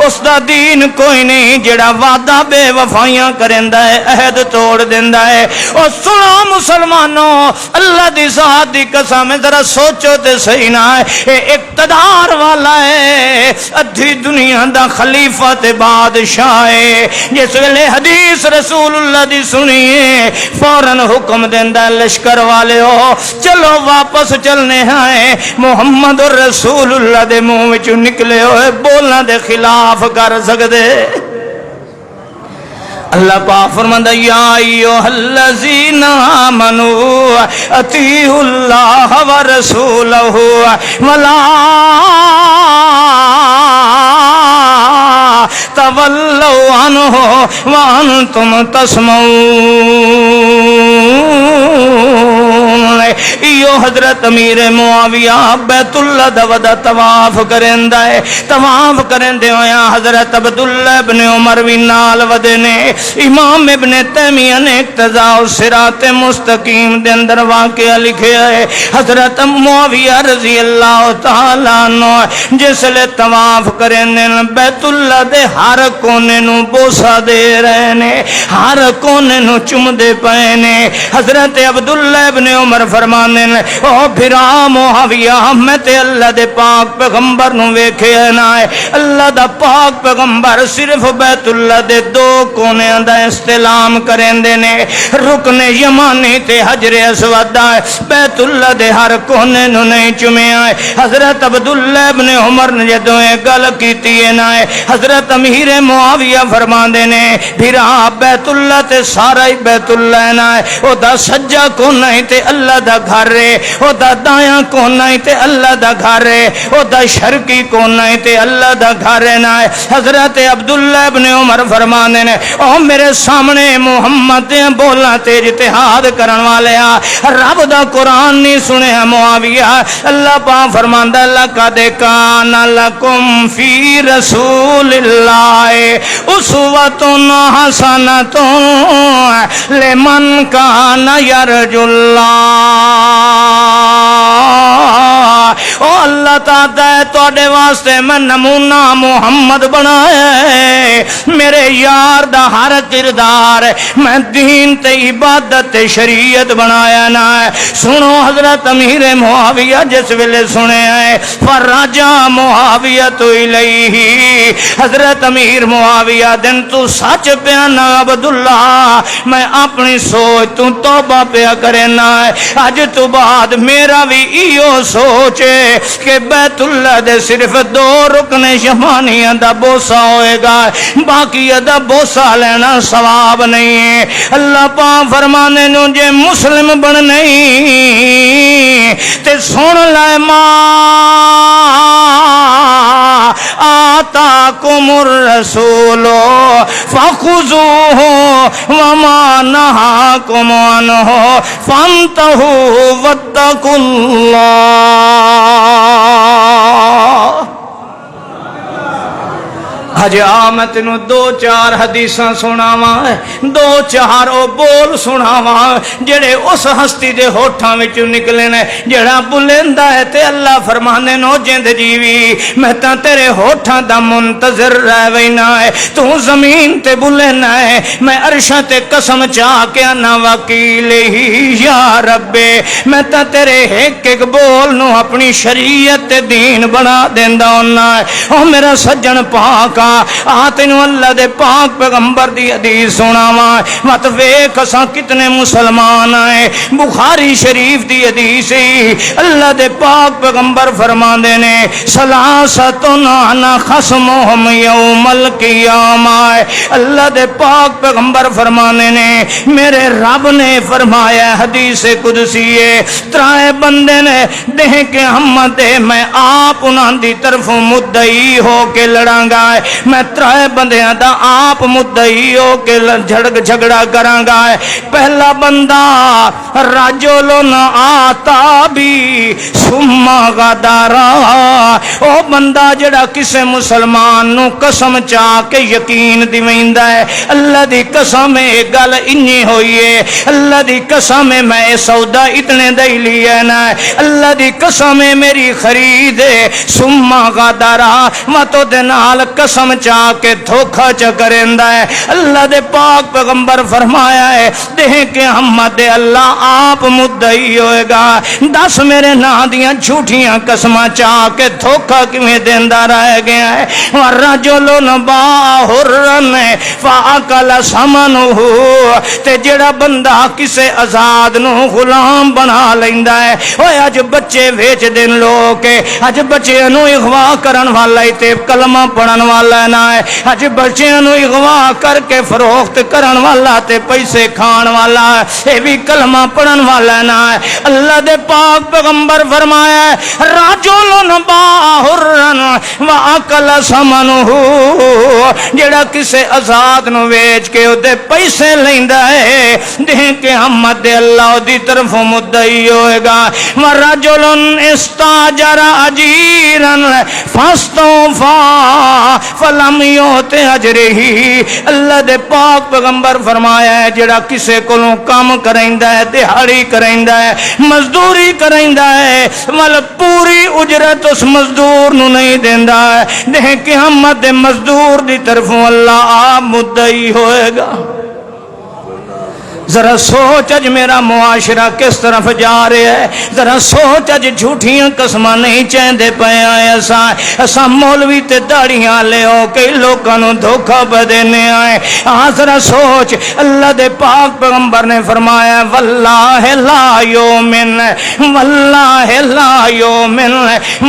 S1: اس دا دین کوئی نہیں جڑا وعدہ بے وفائیاں کرندا ہے، عہد توڑ دیندا ہے۔ اور سنو مسلمانوں، اللہ دی ذات دی قسم ذرا سوچو تے صحیح نہ ہے، اے اقتدار والا ہے، ادھی دنیا دا خلیفہ تے بادشاہ ہے۔ جس ویلے حدیث رسول اللہ دی سنیے فوراً حکم دیندا لشکر والے ہو چلو واپس چلنے ہیں۔ محمد رسول اللہ دے منہ وچوں نکلے ہوئے بولنا دے خلاف کر سکدے؟ اللہ پاک فرماندا یا ایھا الذین آمنوا اطیعوا اللہ ورسولہ ولا تولوا عنہ وانتم تسمعون۔ ایو حضرت امیر معاویہ بیت اللہ دا ودا طواف کرندا ہے، طواف کرندے ہویا حضرت عبداللہ ابن عمر بھی نال ودے نے۔ امام ابن تیمیہ نے اقتضاء الصراط مستقیم دے اندر واقعہ لکھیا ہے، حضرت معاویہ رضی اللہ تعالیٰ عنہ جس لے طواف کرندے بیت اللہ دے ہر کونے نو بوسا دے رہے نے، ہر کونے نو چم دے پئے نے۔ حضرت عبداللہ ابن عمر فرمایا فرمانے نے او بھرا معاویہ میں تے اللہ دے پاک پیغمبر نو ویکھیا نہ ہے اللہ دا پاک پیغمبر صرف بیت اللہ دے دو کونے دا استلام کریندے نے رکن یمانی تے حجر اسود دا بیت اللہ دے ہر کونے نو نہیں چومیا ہے حضرت عبداللہ ابن عمر نے جدوں اے گل کیتی ہے نہ حضرت امیر معاویہ فرماندے نے بھرا بیت اللہ تے سارا ہی بیت اللہ نہ ہے او دا سجا کونا ہی تے اللہ دا گھر ہے او دا دایاں کونا ہی تے اللہ دا گھر ہے او دا شرقی کونا ہی تے اللہ دا گھر ہے نہ حضرت عبداللہ ابن عمر فرماندے نے او میرے سامنے محمد دے بولاں تے اجتہاد کرن والے رب دا قرآن نہیں سنیا معاویہ اللہ پاک فرماندا لقد کان لکم فی رسول اللہ اسوۃ حسنۃ لمن کان یرجو اللہ او اللہ تعالی تواڈے واسطے میں نمونہ محمد بنایا ہے میرے یار دا ہر کردار میں دین تے عبادت تے شریعت بنایا نہ سنو حضرت امیر معاویہ جس ویلے سنے آئے فرجا معاویہ تو الیہ حضرت امیر معاویہ دن تو سچ پیانا عبداللہ میں اپنی سوچ تو توبہ پیا کرنا ہے آج تو بعد میرا بھی ایو سوچے کہ بیت اللہ دے صرف دو رکن شمانیاں دا بوسا ہوئے گا باقی دا بوسا لینا ثواب نہیں ہے اللہ پاک فرمانے نو جے مسلم بن نہیں تے سن لے ما آتاکم الرسول فخذوہ وما نہاکم عنہ فانتہوا واتقوا اللہ حجا میں تینوں دو چار حدیثاں سناواں دو چار او بول سناواں جڑے اس ہستی دے ہوٹھاں وچوں نکلے نے جڑا بلیندا ہے تے اللہ فرماندے نو جند جیوی میں تاں تیرے ہوٹھاں دا منتظر رہ وینا ہے تو زمین تے بلینا ہے میں عرشاں تے قسم چا کے انا وکیل ہی یا رب میں تاں تیرے ایک ایک بول نو اپنی شریعت تے دین بنا دیندا ہوندا ہے او میرا سجن پاک تینوں اللہ دے پاک پیغمبر دی حدیث سناواں مت ویکھ اساں کتنے مسلمان آئے بخاری شریف دی حدیث اللہ دے پاک پیغمبر فرماندے نے ثلاثۃ انا خصمہم یوم القیامہ اللہ دے پاک پیغمبر فرمانے نے میرے رب نے فرمایا حدیث قدسی ہے ترائے بندے نے دہ کے ہمت میں آپ انہاں دی طرف مدعی ہو کے لڑاں گا میں ترائے بندیاں دا آپ مدعی ہو کے جھگڑا کراں گا پہلا بندہ رجل آتا بھی ثم غدرا او بندہ جڑا کسے مسلمان نو قسم چاہ کے یقین دیویندا ہے اللہ دی قسم اے گل انہی ہوئی ہے اللہ دی قسم میں سودا اتنے دے لیا نا اللہ دی قسم میری خرید ثم غدرا متو دے نال قسم چاہ کے دھوکھا چکریندا ہے اللہ دے پاک پیغمبر فرمایا ہے دہ کے ہمت اللہ آپ مدعی ہوئے گا دس میرے نا دیاں جھوٹیاں قسماں چاہ کے دھوکھا کیویں دیندا رہ گیا ہے ورجل باہرن فاکل ثمنہ تے جڑا بندہ کسے آزاد نو غلام بنا لیندا ہے اوے اج بچے ویچ دین لوگ اج بچیاں نو اغوا کرن والا تے کلمہ پڑھن والا نہ ہے اج بچیاں نو اغوا کر کے فروخت کرن والا تے پیسے کھان والا اے بھی کلمہ پڑھن والا نہ ہے اللہ دے پاک پیغمبر فرمایا ہے رجل باہرن واکل ثمنہ جڑا کسے آزاد نو ویچ کے اودے پیسے لیندا ہے دہ کے ہمت اللہ دی طرف مدعی ہوئے گا ورجل استاجر اجیرن فاستوفا فلم یوت اجرہ اللہ دے پاک پیغمبر فرمایا ہے جڑا کسے کولوں کام کریندا ہے دیہاڑی کریندا ہے مزدوری کریندا ہے مل پوری اجرت اس مزدور نو نہیں دیندا ہے دہ قیامت دے مزدور دی طرفوں اللہ آپ مدعی ہوئے گا ذرا سوچ اج میرا معاشرہ کس طرف جا رہا ہے، ذرا سوچ اج جھوٹیاں قسماں نہیں چاہتے پے آئے اساں مولوی تے داڑیاں لے ہو کے لوگوں نو دھوکا بدینے آئے۔ ہاں ذرا سوچ، اللہ دے پاک پیغمبر نے فرمایا واللہ لا یؤمن، واللہ لا یؤمن،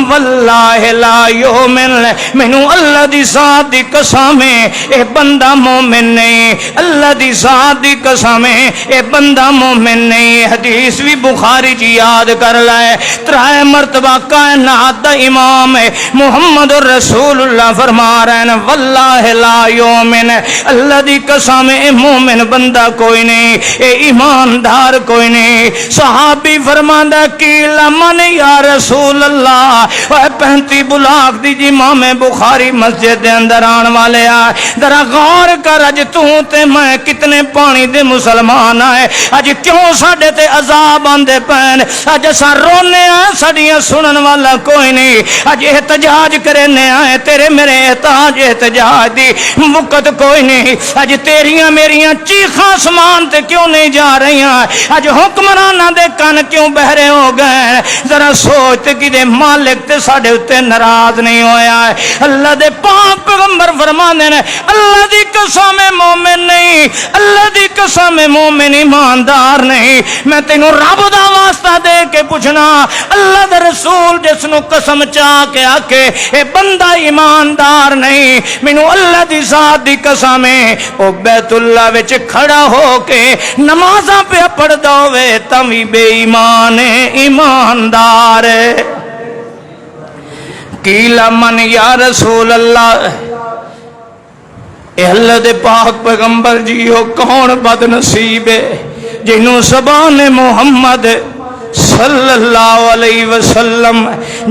S1: واللہ لا یؤمن، مینوں اللہ دی ذات دی قسم ہے اے بندہ مومن نہیں، اللہ دی ذات دی قسم ہے اے بندہ مومن نہیں۔ حدیث بھی بخاری جی یاد کر لائے، ترائے مرتبہ کائنات دا امام ہے محمد رسول اللہ فرما رہے ہیں واللہ لا یؤمن، اللہ دی قسم اے مومن بندہ کوئی نہیں، اے ایماندار کوئی نہیں۔ صحابی فرماندا کیلا من یا رسول اللہ، اے 35 بلاغ دی جی امام بخاری مسجد دے اندر آن والے آئے، ذرا غور کر اج تو تے میں کتنے پانی دے مسلمان آئے، اج کیوں ساڈے تے عذاب آندے پین، اج اساں رونے آئے ساڈیاں سنن والا کوئی نہیں، اج احتجاج کرنے آئے تیرے میرے احتجاج احتجاج دی وقت کوئی نہیں، اج تیریاں میریاں چیخاں آسمان تے کیوں نہیں جا رہی ہیں، اج حکمراناں دے کان کیوں بہرے ہو گئے، ذرا سوچ تے کہ مالک تے ساڈے اتے ناراض نہیں ہویا ہے۔ اللہ دے پاک پیغمبر فرماندے نے اللہ دی قسم مومن نہیں، اللہ دی قسم مومن ایماندار نہیں۔ میں تینوں رب دا واسطہ دے کے پوچھنا، اللہ دے رسول جس نو قسم چاہ کے آکے اے بندہ ایماندار نہیں، مینوں اللہ دی ذات دی قسم ہے او بیت اللہ وچ کھڑا ہو کے نمازاں پہ پڑھدا ہوے تاں وی بے ایمان ہے ایماندار ہے۔ قیل من یا رسول اللہ، اے اللہ دے پاک پیغمبر جی ہو کون بد نصیب ہے جنہوں زبان محمد صلی اللہ علیہ وسلم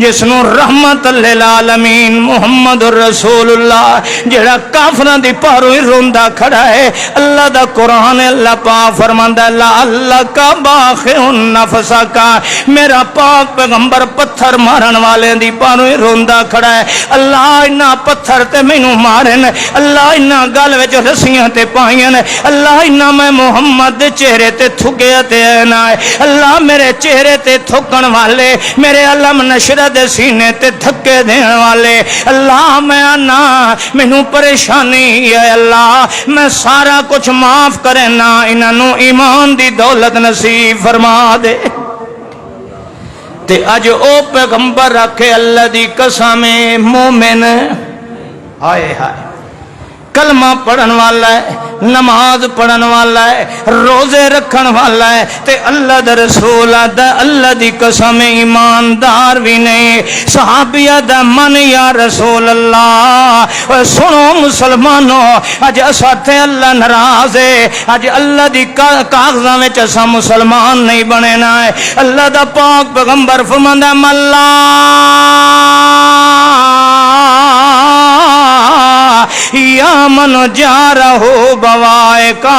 S1: جس نو رحمت للعالمین محمد رسول اللہ جڑا کافران دی پاروں ہی روندہ کھڑا ہے، اللہ دا قرآن اللہ پاک فرماندا لا اللہ کا باخع نفسا کا، میرا پاک پیغمبر پتھر مارن والے دی پاروں ہی روندہ کھڑا ہے، اللہ انہا پتھر تے مینوں مارن، اللہ انہا گل وچ رسیاں تے پائیں، اللہ انہا میں محمد دے چہرے تے تھکے تے اینا ہے، اللہ میرے چہرے تے تھکن والے، میرے علم نشرہ دے سینے تے دھکے دین والے، اللہ میں آنا مینوں پریشانی ہے، اللہ میں سارا کچھ معاف کرنا، انہوں ایمان دی دولت نصیب فرما دے۔ تے اج او پیغمبر رکھے اللہ دی قسم مومن، ہائے ہائے کلمہ پڑھن والا ہے، نماز پڑھن والا ہے، روزے رکھن والا ہے، تے اللہ دا رسول دا اللہ دی قسم ایماندار بھی نہیں۔ صحابیہ دا من یا رسول اللہ، سنو مسلمانوں اج اساں تے اللہ ناراض ہے، اج اللہ دی کاغذاں وچ اساں مسلمان نہیں بننا ہے۔ اللہ دا پاک پیغمبر فرماندا ملا یا من جا رہو بوائے کا،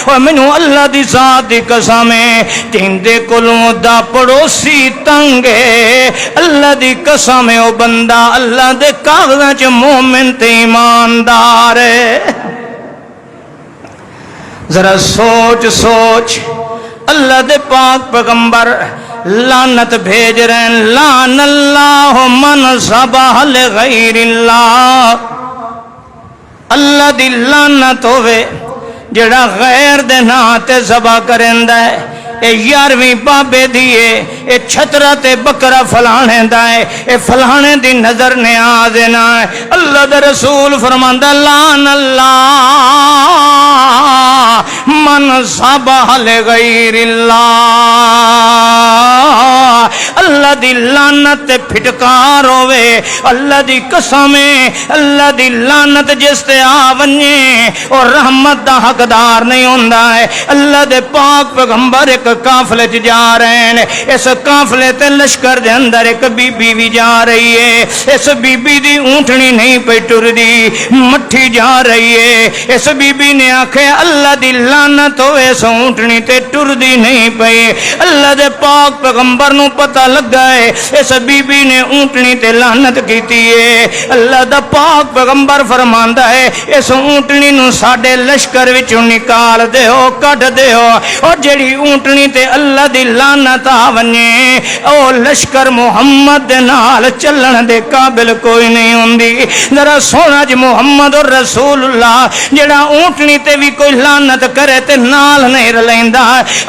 S1: اور منو اللہ دی ذات دی قسم ہے تیندے کلوں دا پڑوسی تنگے، اللہ دی قسم ہے او بندہ اللہ دے کاغذاں چ مومن تے ایماندار ہے۔ ذرا سوچ سوچ، اللہ دے پاک پیغمبر لعنت بھیج رہے ہیں، لعن اللہ من ذبح لغیر اللہ، اللہ دی لعنت ہوئے جڑا غیر دے نا تے ذبح کرندا ہے، اے 11ویں بابے دیئے اے چھترہ تے بکرہ فلانے دائے، اے فلانے دی نظر نیاز نہ ہے۔ اللہ دا رسول فرماندا لعن اللہ من ذبح لغیر اللہ، اللہ دی لعنت پھٹکار ہوئے، اللہ دی قسم اللہ دی لعنت جس تے آونجے اور رحمت دا حقدار نہیں ہوندا ہے۔ اللہ دے پاک پیغمبر ایک قافلے چ جا رہے ہیں. اس قافلے تے لشکر دے اندر ایک بی بی بھی جا رہی ہے. اس بی بی دی اونٹنی نہیں پئی ٹردی, مٹھی جا رہی ہے. اس بی بی نے آکھیا اللہ دی لعنت ہوئے اس اونٹنی تے ٹردی نہیں پئی. اللہ دے پاک پیغمبر نو پتہ لگا ہے اس بی بی نے اونٹنی تے لعنت کیتی ہے. اللہ دا پاک پیغمبر فرماندا ہے اس اونٹنی نو ساڈے لشکر وچوں نکال دیو, کڈ دیو. اور جڑی اونٹنی تے اللہ دی لعنت آ ونجے او لشکر محمد دے نال چلن دے قابل کوئی نہیں ہوندی. ذرا سونا جی محمد رسول اللہ جڑا اونٹنی تے بھی کوئی لعنت کرے تے نال نہیں رلیندا.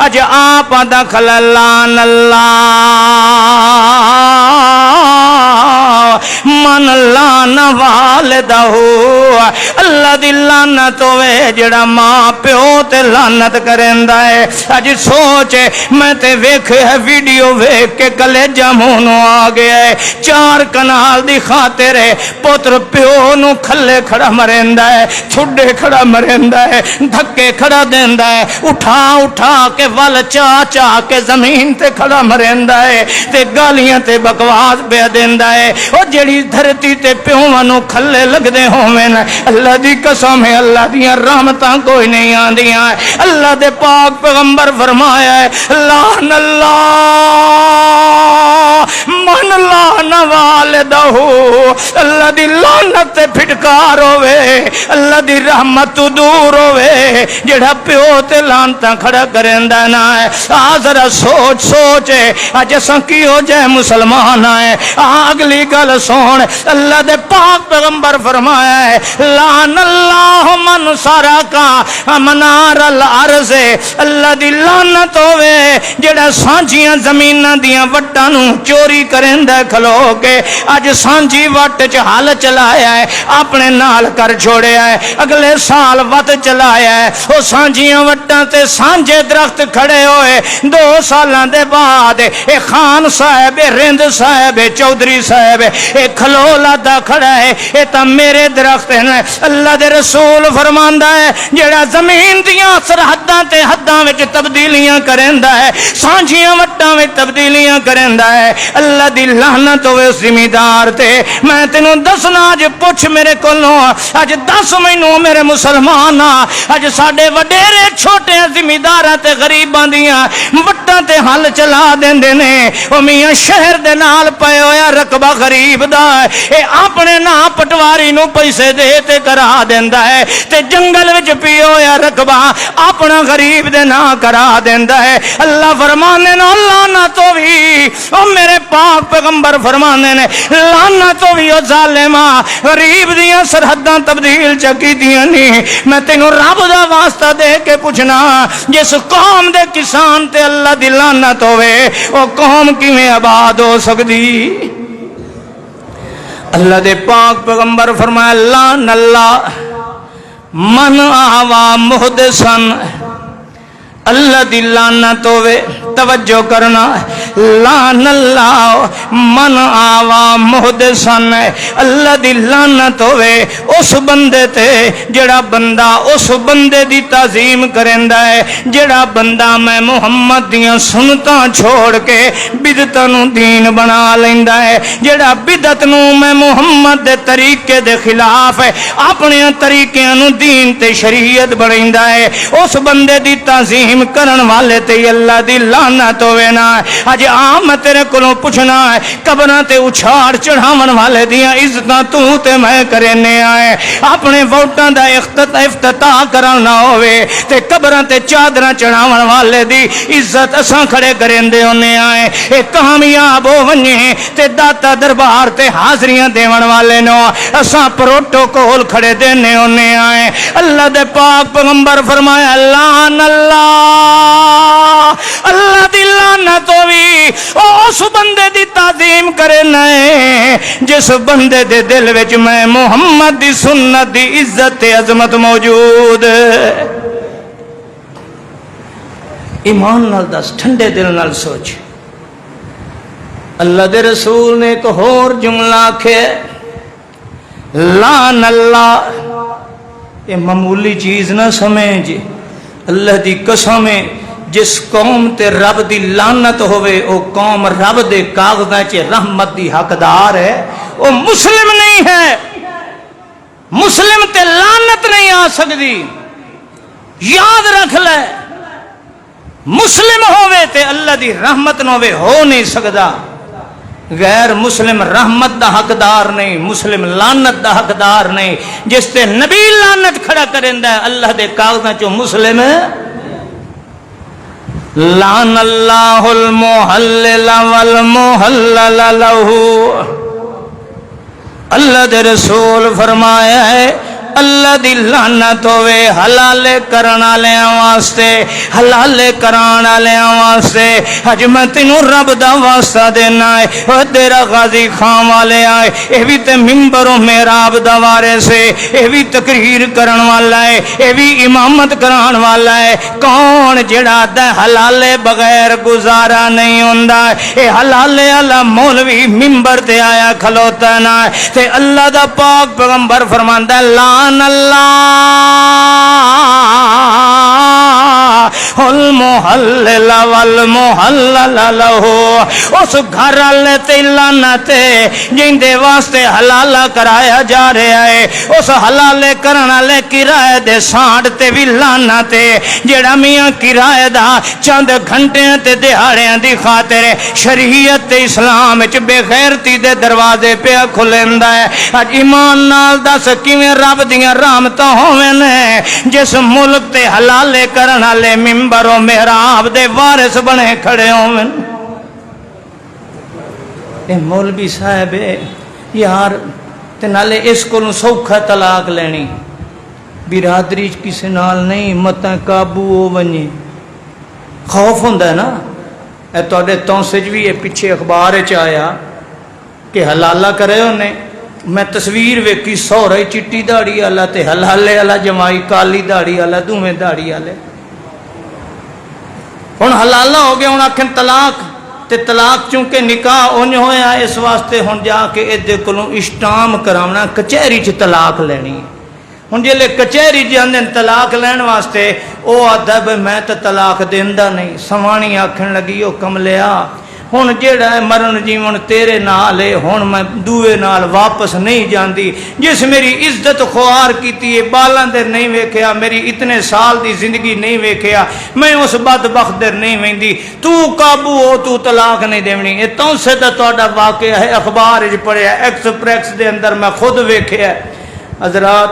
S1: اج آپ دا خللان اللہ من لان والدہ. اللہ دی لعنت ہوئے جڑا ماں پیو تے لعنت کریندا ہے. اج سوچ میں تے ویکھے ہے ویڈیو ویکھ کے کلیجہ مونوں آ گیا ہے. 4 کنال دی خاطر پتر پیو نو کھلے کھڑا مریندا ہے, ٹھڈے کھڑا مریندا ہے, دھکے کھڑا دیندا ہے, اٹھا اٹھا کے ول چا چا کے زمین تے کھڑا مریندا ہے تے گالیاں تے بکواس پہ دیندا ہے. اور جڑی دھرتی تے پیواں نو کھلے لگدے ہوویں اللہ دی قسم ہے اللہ دیاں رحمتاں کوئی نہیں آندیاں. اللہ دے پاک پیغمبر فرمایا ہے لعن اللہ من لعن والدہ. اللہ دی لعنت تے پھٹکار ہوے, اللہ دی رحمت دور ہوے جڑا پیو تے لعنتاں کھڑا کریندا نا ہے. ذرا سوچ سوچ اج اساں کی ہو جائے مسلمان آئے. اگلی گل سن, اللہ دے پاک پیغمبر فرمایا ہے لعن اللہ من سرقا منار الارض. اللہ دی لعنت ہوے جڑا سانجیاں زمیناں دیاں وٹاں نو چوری کریندا کھلو کے. اج سانجی وٹ چ حل چلایا ہے, اپنے نال کر چھوڑیا ہے, اگلے سال وت چلایا ہے. او سانجیاں وٹاں تے سانجے درخت کھڑے ہوئے 2 سالاں دے بعد اے خان صاحب, رند صاحب, چودھری صاحب اے کھلولا دا کھڑا ہے, اے تا میرے درخت ہیں. اللہ دے رسول فرماندا ہے جڑا زمین دیاں سرحداں تے حداں وچ تبدیلیاں کریندا ہے, سانجیاں وٹاں وچ تبدیلیاں کریندا ہے, اللہ دی لعنت ہوے زمیندار تے. میں تینوں دسنا اج پوچھ میرے کولوں, اج دس مینوں میرے مسلمان, اج ساڈے وڈیرے چھوٹے زمینداراں تے غریباں دیاں وٹاں تے حل چلا دیندے نے. او میاں شہر دے نال پئے ہویا رقبہ غریب دا اے اپنے نا پٹواری نو پیسے دے تے کرا دیندا ہے, تے جنگل وچ پی ہویا رقبہ اپنا غریب دے نا کرا دیندا ہے. اللہ فرمانے نا لعنت ہوئی, او میرے پاک پیغمبر فرمانے نے لعنت ہوئی او ظالما غریب دیاں سرحداں تبدیل چکی دیاں نہیں. میں تینوں رب دا واسطہ دے کے پوچھنا جس قوم دے کسان تے اللہ دی لعنت ہوئے او قوم کیویں آباد ہو سکدی. اللہ دے پاک پیغمبر فرمایا لعن اللہ من آوا محدثن. اللہ دی لعنت ہوئے, توجہ کرنا, لعن اللہ من آوا محدثن. اللہ دی لعنت ہوئے اس بندے تے جڑا بندہ اس بندے دی تعظیم کریندا ہے جڑا بندہ میں محمد دیاں سنتاں چھوڑ کے بدعتاں نو دین بنا لیندا ہے, جڑا بدعت نو میں محمد دے طریقے دے خلاف ہے اپنے طریقیاں نو دین تے شریعت بنائندا ہے. اس بندے دی تعظیم کرن والے تے اللہ دی لعنت ہوے نا. اج عام تیرے کولوں پوچھنا ہے قبراں تے اچھاڑ چڑھاون والے دیاں عزتاں تو تے میں کرنے آئے, اپنے ووٹاں دا افتتاح کرنا ہوے تے قبراں تے چادراں چڑھاون والے دی عزت اساں کھڑے کریندے ہونے آئے. اے کامیاب ہو ونجے تے داتا دربار تے حاضریاں دیون والے نو اساں پروٹوکول کھڑے دینے ہونے آئے. اللہ دے پاک پیغمبر فرمایا لعن اللہ, اللہ دی لعنت ہوئی اس بندے دی تعظیم کرے نئے جس بندے دے دل وچ میں محمد دی سنت دی عزت تے عظمت موجود. ایمان نال دس, ٹھنڈے دل نال سوچ. اللہ دے رسول نے ایک اور جملہ آکھے لعن اللہ. یہ معمولی چیز نہ سمجھ, اللہ دی قسم جس قوم تے رب دی لعنت ہوئے او قوم رب دے کاغذاں چ رحمت دی حقدار ہے، او مسلم نہیں ہے، مسلم تے لعنت نہیں آ سکتی، یاد رکھ لے، مسلم ہوئے تے اللہ دی رحمت نہ ہوئے ہو نہیں سکتا، غیر مسلم رحمت دا حقدار نہیں، مسلم لعنت دا حقدار نہیں، جس تے نبی لعنت کھڑا کریندا ہے اللہ دے کاغذاں چوں مسلم ہے۔ لعن اللہ المحلل والمحلل لہ، اللہ دے رسول فرمایا ہے اللہ دی لعنت ہوئے حلال کرن والےاں واسطے، حلال کران والےاں واسطے۔ اج میں تینوں رب دا واسطہ دینا ہے، او تیرا غازی خان والے آئے، اے بھی تے منبر و محراب دا وارث ہے، اے بھی تقریر کرن والا ہے، اے بھی امامت کران والا ہے۔ کون جڑا دا حلال بغیر گزارا نہیں ہوندا، اے حلال والا مولوی منبر تے آیا کھلوتا نہ تے اللہ دا پاک پیغمبر فرماندا ہے لعن اللہ المحلل والمحلل لہ، اس گھر والے تے لعنت جن دے واسطے حلال کرایا جا رہا ہے، اس حلال کرن والے کرائے دے سانڈ تے بھی لعنت جڑا میاں کرائے دا چند گھنٹیاں تے دہاڑیاں دی خاطر شریعت تے اسلام وچ بے غیرتی دے دروازے پہ کھلیندا ہے۔ اج ایمان نال دس کیویں رب دیاں رحمتاں ہوویں جس ملک تے حلال کرن والے منبر و محراب دے وارث بنے کھڑے ہوویں۔ اے مولوی صاحب یار تے نالے اس کولوں سوکھا طلاق لینی، برادری کسی نال نہیں، متاں قابو ہو ونجے، خوف ہوندا ہے نا۔ اے تواڈے تونسج بھی یہ پیچھے اخبار وچ آیا کہ حلالہ کرے انہیں، میں تصویر ویکھی سہرا چٹی داڑھی والا تے حلالے والا جمائی کالی داڑھی والا، دوویں داڑھی والے۔ ہن حلالہ ہو گیا، ہن آکھن طلاق، تے طلاق چونکہ نکاح اونج ہویا اس واسطے ہن جا کے ادے کولوں اسٹام کراونا، کچہری چ طلاق لینی۔ ہن جلے کچہری جاندے طلاق لین واسطے او ادب میں تے طلاق دیندا نہیں، سوانی آکھن لگی او کملیا ہن جیڑا ہے مرن جیون تیرے نال ہے، ہن میں دوے نال واپس نہیں جاندی، جس میری عزت خوار کیتی ہے بالاں دے نہیں ویکھیا، میری اتنے سال دی زندگی نہیں ویکھیا، میں اس بدبخت دے نہیں ویندی، تو قابو ہو، تو طلاق نہیں دیونی۔ اے تو سے تے تہاڈا واقعہ ہے، اخبار وچ پڑھیا، ایکسپریس دے اندر میں خود ویکھیا حضرات۔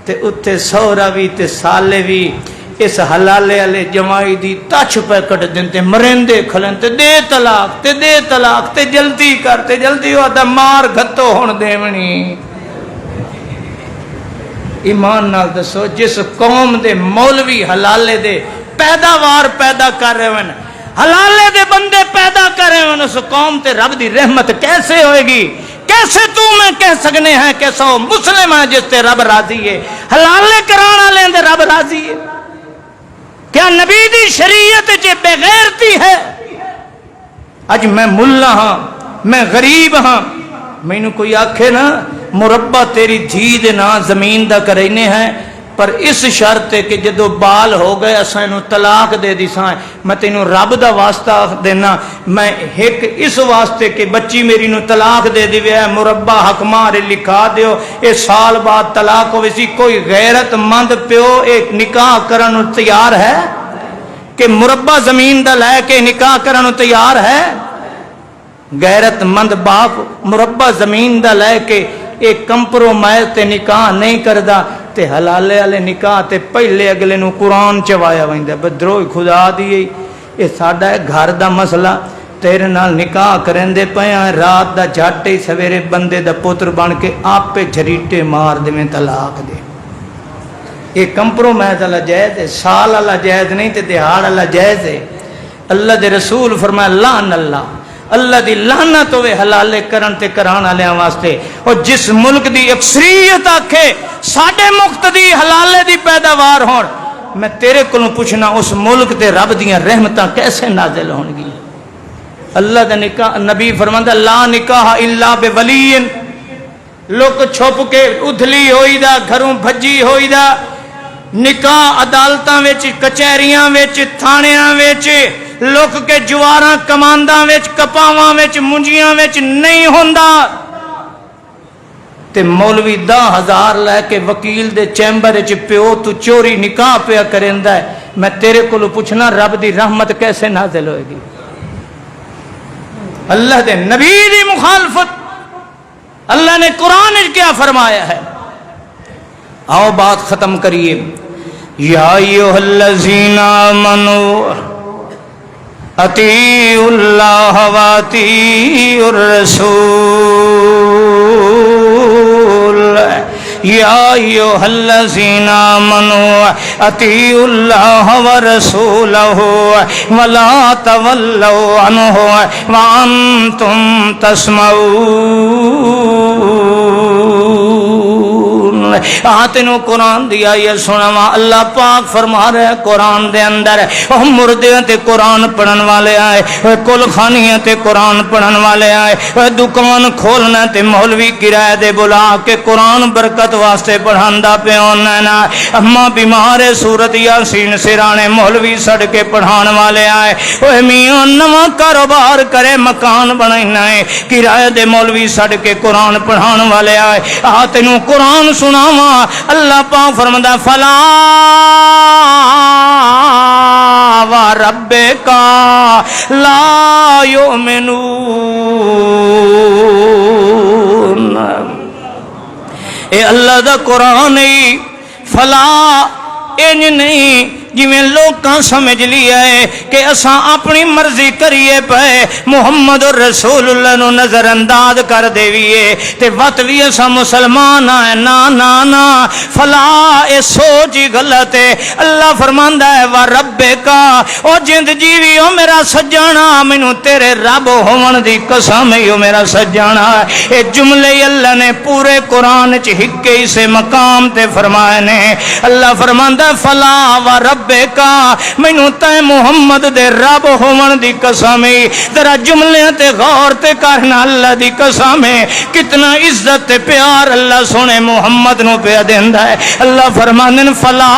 S1: تے اتھے سہرا بھی تے سالے بھی اس حلالے والے جمائی دی تچ پہ کٹ دین، مرندے کھلن تے دے طلاق تے جلدی کر تے جلدی ہو تے مار گھتو ہن دیونی۔ ایمان نال دسو جس قوم دے مولوی حلالے دے پیداوار پیدا کر رہے ہیں، حلالے دے بندے پیدا کر رہے ہیں، اس قوم تے رب دی رحمت کیسے ہوئے گی؟ کیسے تو میں کہہ سکنے ہیں کہ سو مسلم ہے جس تے رب راضی ہے، حلالے کرانا لیں دے رب راضی ہے؟ کیا نبی دی شریعت چے بے غیرتی ہے؟ اج میں ملا ہاں، میں غریب ہاں، مینو کوئی آکھے نا مربع تیری دھی دے نا زمین دا کرینے ہیں، پر اس شرط ہے کہ جدو بال ہو گئے اساں انہوں طلاق دے دی سائیں، میں تینوں رب دا واسطہ دینا، میں ایک اس واسطے کہ بچی میری نو طلاق دے دی ہے، مربع حق مارے لکھا دیو، اے سال بعد طلاق ہو ویسی کوئی غیرت مند پیو ایک نکاح کرن تیار ہے کہ مربع زمین دا لے کے نکاح کرن تیار ہے؟ غیرت مند باپ مربع زمین دا لے کے ایک کمپرومائز تے نکاح نہیں کردا، تے حلالے والے نکاح تے پہلے اگلے نو قرآن چوایا ویندا، بدروہ خدا دی اے ساڈا گھر دا مسئلہ، تیرے نال نکاح کرندے پیاں رات دا جھٹ ہی سویرے بندے دا پتر بن کے آپ پہ جھریٹے مار دے طلاق دے۔ یہ کمپرومائز والا جائز ہے، سال والا جائز نہیں تے دہاڑ والا جائز ہے۔ اللہ دے رسول فرمایا لعن اللہ، اللہ دی لعنت ہوئے حلالے کرن تے کران والےاں واسطے۔ اور جس ملک دی اکثریت آکھے ساڈے مقتدی حلالے دی پیداوار ہون، میں تیرے کولوں پوچھنا اس ملک تے رب دیاں رحمتاں کیسے نازل ہون گی؟ اللہ دا نکاح، نبی فرماندا لا نکاح الا بولی، لوک چھپ کے ادھلی ہوئی دا، گھروں بھجی ہوئی دا، نکاح عدالتاں وچ کچہریاں وچ تھانیاں وچ لک کے جواراں کمانداں وچ کپاواں وچ منجیاں وچ نہیں ہوندا تے مولوی 10,000 لے کے وکیل دے چیمبر وچ پیو تو چوری نکاح پیا کریندا ہے. میں تیرے کولو پوچھنا رب دی رحمت کیسے نازل ہوئے گی؟ اللہ دے نبی دی مخالفت. اللہ نے قرآن وچ کیا فرمایا ہے؟ آؤ بات ختم کریے. یا ایھا الذین آمنوا اطیعوا اللہ واطیعوا الرسول. یا ایھا الذین آمنوا اطیعوا اللہ ورسولہ ولا تولوا عنہ وانتم تسمعون. تینوں قرآن دیا یہ سنوا. اللہ پاک فرما رہے ہیں قرآن دے اندر مردیاں تے قرآن پڑھن والے آئے، کل خانیاں تے قرآن پڑھن والے آئے، دکان کھولنا تے مولوی کرایہ دے بلا کے قرآن برکت واسطے پڑھاندا پہ ہونا. اما بیمار سورت یاسین سرانے مولوی سڑ کے پڑھان والے آئے. اوے میاں نواں کاروبار کرے مکان بنانا ہے، کرایہ دے مولوی سڑ کے قرآن پڑھان والے آئے. تینوں قرآن سناواں. اللہ پاک فرماتا فلا وربک لا یؤمنون. اے اللہ دا قرآن ہی فلا انج نہیں جویں لوکاں سمجھ لیا ہے کہ اساں اپنی مرضی کریے پے محمد رسول اللہ نو نظر انداز کر دیویے تے وت وی اساں مسلمان ہیں. نا نا نا فلا اے سوچ ہی غلط ہے. اللہ فرماندا ہے وا ربک او جند جیوی او میرا سجانا مینوں تیرے رب ہون دی قسم ہے او میرا سجانا. اے جملے اللہ نے پورے قرآن چ ہکے سے مقام تے فرمائے نے. اللہ فرماندا ہے فلا وا ربکا مینوں تے محمد دے رب ہون دی قسم ہے. ذرا جملے تے غور تے کرنا. اللہ دی قسم ہے کتنا عزت تے پیار اللہ سونے محمد نو پیا دیندا ہے. اللہ فرماندے فلا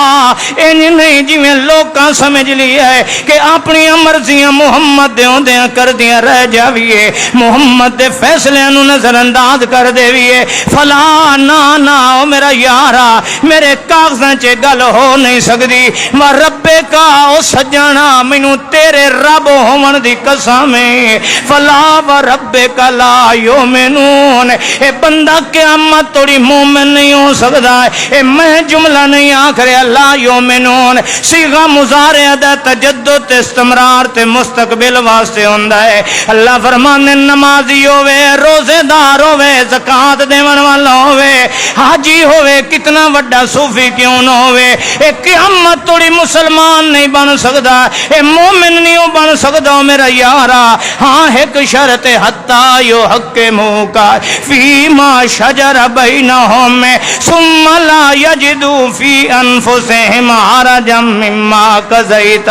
S1: ان نہیں جویں لوکاں سمجھ لیا ہے کہ اپنی مرضیاں محمد دے ہوندیاں کردیاں رہ جاویے، محمد دے فیصلے نو نظر انداز کر دیویے. فلا نا نا او میرا یارا میرے کاغذاں چ گل ہو نہیں سکدی. ربک او سجنا مینوں تیرے رب ہون دی قسم ہے. فلا وربک لا یؤمنون. اے بندہ قیامت توڑی مومن نہیں ہو سکدا. اے میں جملہ نہیں آکھ رہا لا یؤمنون صیغہ مضارع دا تجدد تے استمرار تے مستقبل واسطے ہوندا ہے. اللہ فرماندے نمازی ہوے، روزے دار ہوے، زکات دیون والا ہوے، حاجی ہوے، کتنا وڈا صوفی کیوں نہ ہوے، اے قیامت توڑی مسلمان نہیں بن سکدا، اے مومن نہیں بن سکدا میرا یارا. ہاں ایک شرط حتی یحکموکا فیما شجر بینہم ثم لا یجدوا فی انفسہم حرجا مما قضیت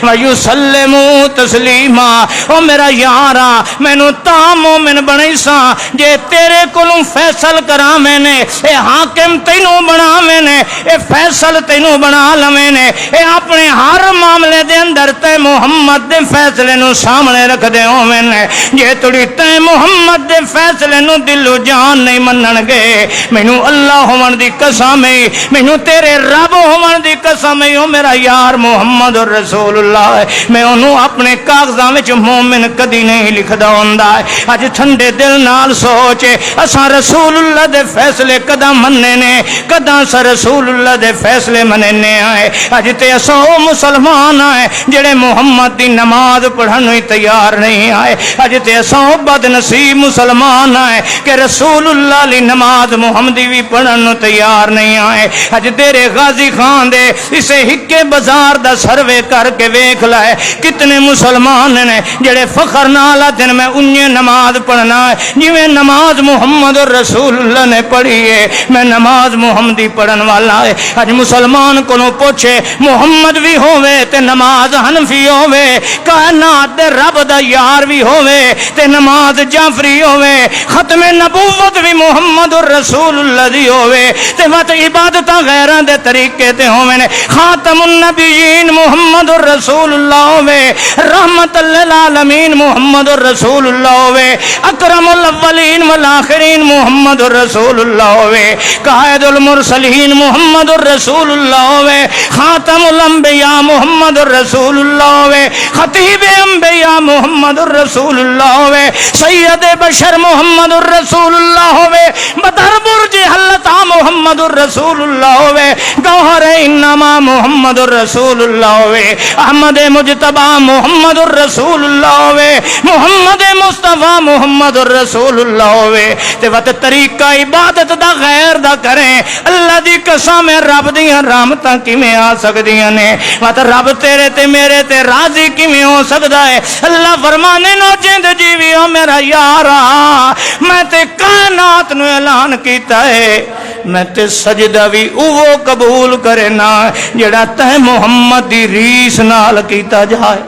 S1: ویسلموا تسلیما. او میرا یارا مینوں تا مومن بنائی سا جے تیرے کولوں فیصل کراویں نے، اے حاکم تینوں بناویں نے، اے فیصل تینوں بنا لویں نے، اے اپنے ہر معاملے دے اندر تے محمد دے فیصلے نو سامنے رکھ دے ہوویں نے. جے تڑی تے محمد دے فیصلے نو دل و جان نہیں منن گے مینوں اللہ ہون دی قسم ہے، مینوں تیرے رب ہون دی قسم ہے او میرا یار محمد رسول اللہ ہے. میں انہوں اپنے کاغذاں وچ مومن کدی نہیں لکھدا ہوندا. اج ٹھنڈے دل نال سوچ اساں رسول اللہ دے فیصلے کدا مننے نے، کدا اساں رسول اللہ دے فیصلے مننے آئے. اج تے اساں او مسلمان آئے جڑے محمد دی نماز پڑھن ہی تیار نہیں آئے. اج تے اساں او بد نصیب مسلمان آئے کہ رسول اللہ لی نماز محمدی بھی پڑھن تیار نہیں آئے. اج تیرے غازی خان دے اسے ہکے بازار دا سروے کر کے ویکھ لائے کتنے مسلمان نے جڑے فخر نال دن میں انہیں نماز پڑھنا ہے جویں نماز محمد رسول اللہ نے پڑھی ہے. میں نماز محمدی پڑھن والا ہے۔ اج مسلمان کو پوچھے محمد بھی ہووے تے نماز حنفی ہووے، کائنات دے رب دا یار بھی ہووے تے نماز جعفری ہووے، ختم نبوت بھی محمد الرسول اللہ دی ہووے تے وت عبادتاں غیراں دے طریقے تے ہووے، خاتم النبیین محمد الرسول اللہ ہووے، رحمت للعالمین محمد الرسول اللہ ہووے، اکرم الاولین والآخرین محمد الرسول اللہ ہووے، قائد المرسلین محمد الرسول اللہ ہووے، خاتم الانبیاء محمد الرسول اللہ ہووے، خطیب انبیاء محمد الرسول اللہ ہووے، سید بشر محمد الرسول اللہ ہووے، بدر برج حلتا محمد الرسول اللہ ہووے، گوہر انما محمد الرسول اللہ ہووے، احمد مجتبی محمد الرسول اللہ ہووے، محمد مصطفیٰ محمد الرسول اللہ ہووے تے وت طریقہ عبادت دا غیر دا کریں، اللہ دی قسم رب دیاں رحمتاں کیویں آ سکدیاں نے، وت رب تیرے تے میرے تے راضی کیویں ہو سکدا ہے؟ اللہ فرمانے نو جند جیویو میرا یارا، میں تے کائنات نو اعلان کیتا ہے میں تے سجدہ بھی اوہ قبول کرے نا جڑا تے محمد دی ریس نال کیتا جائے،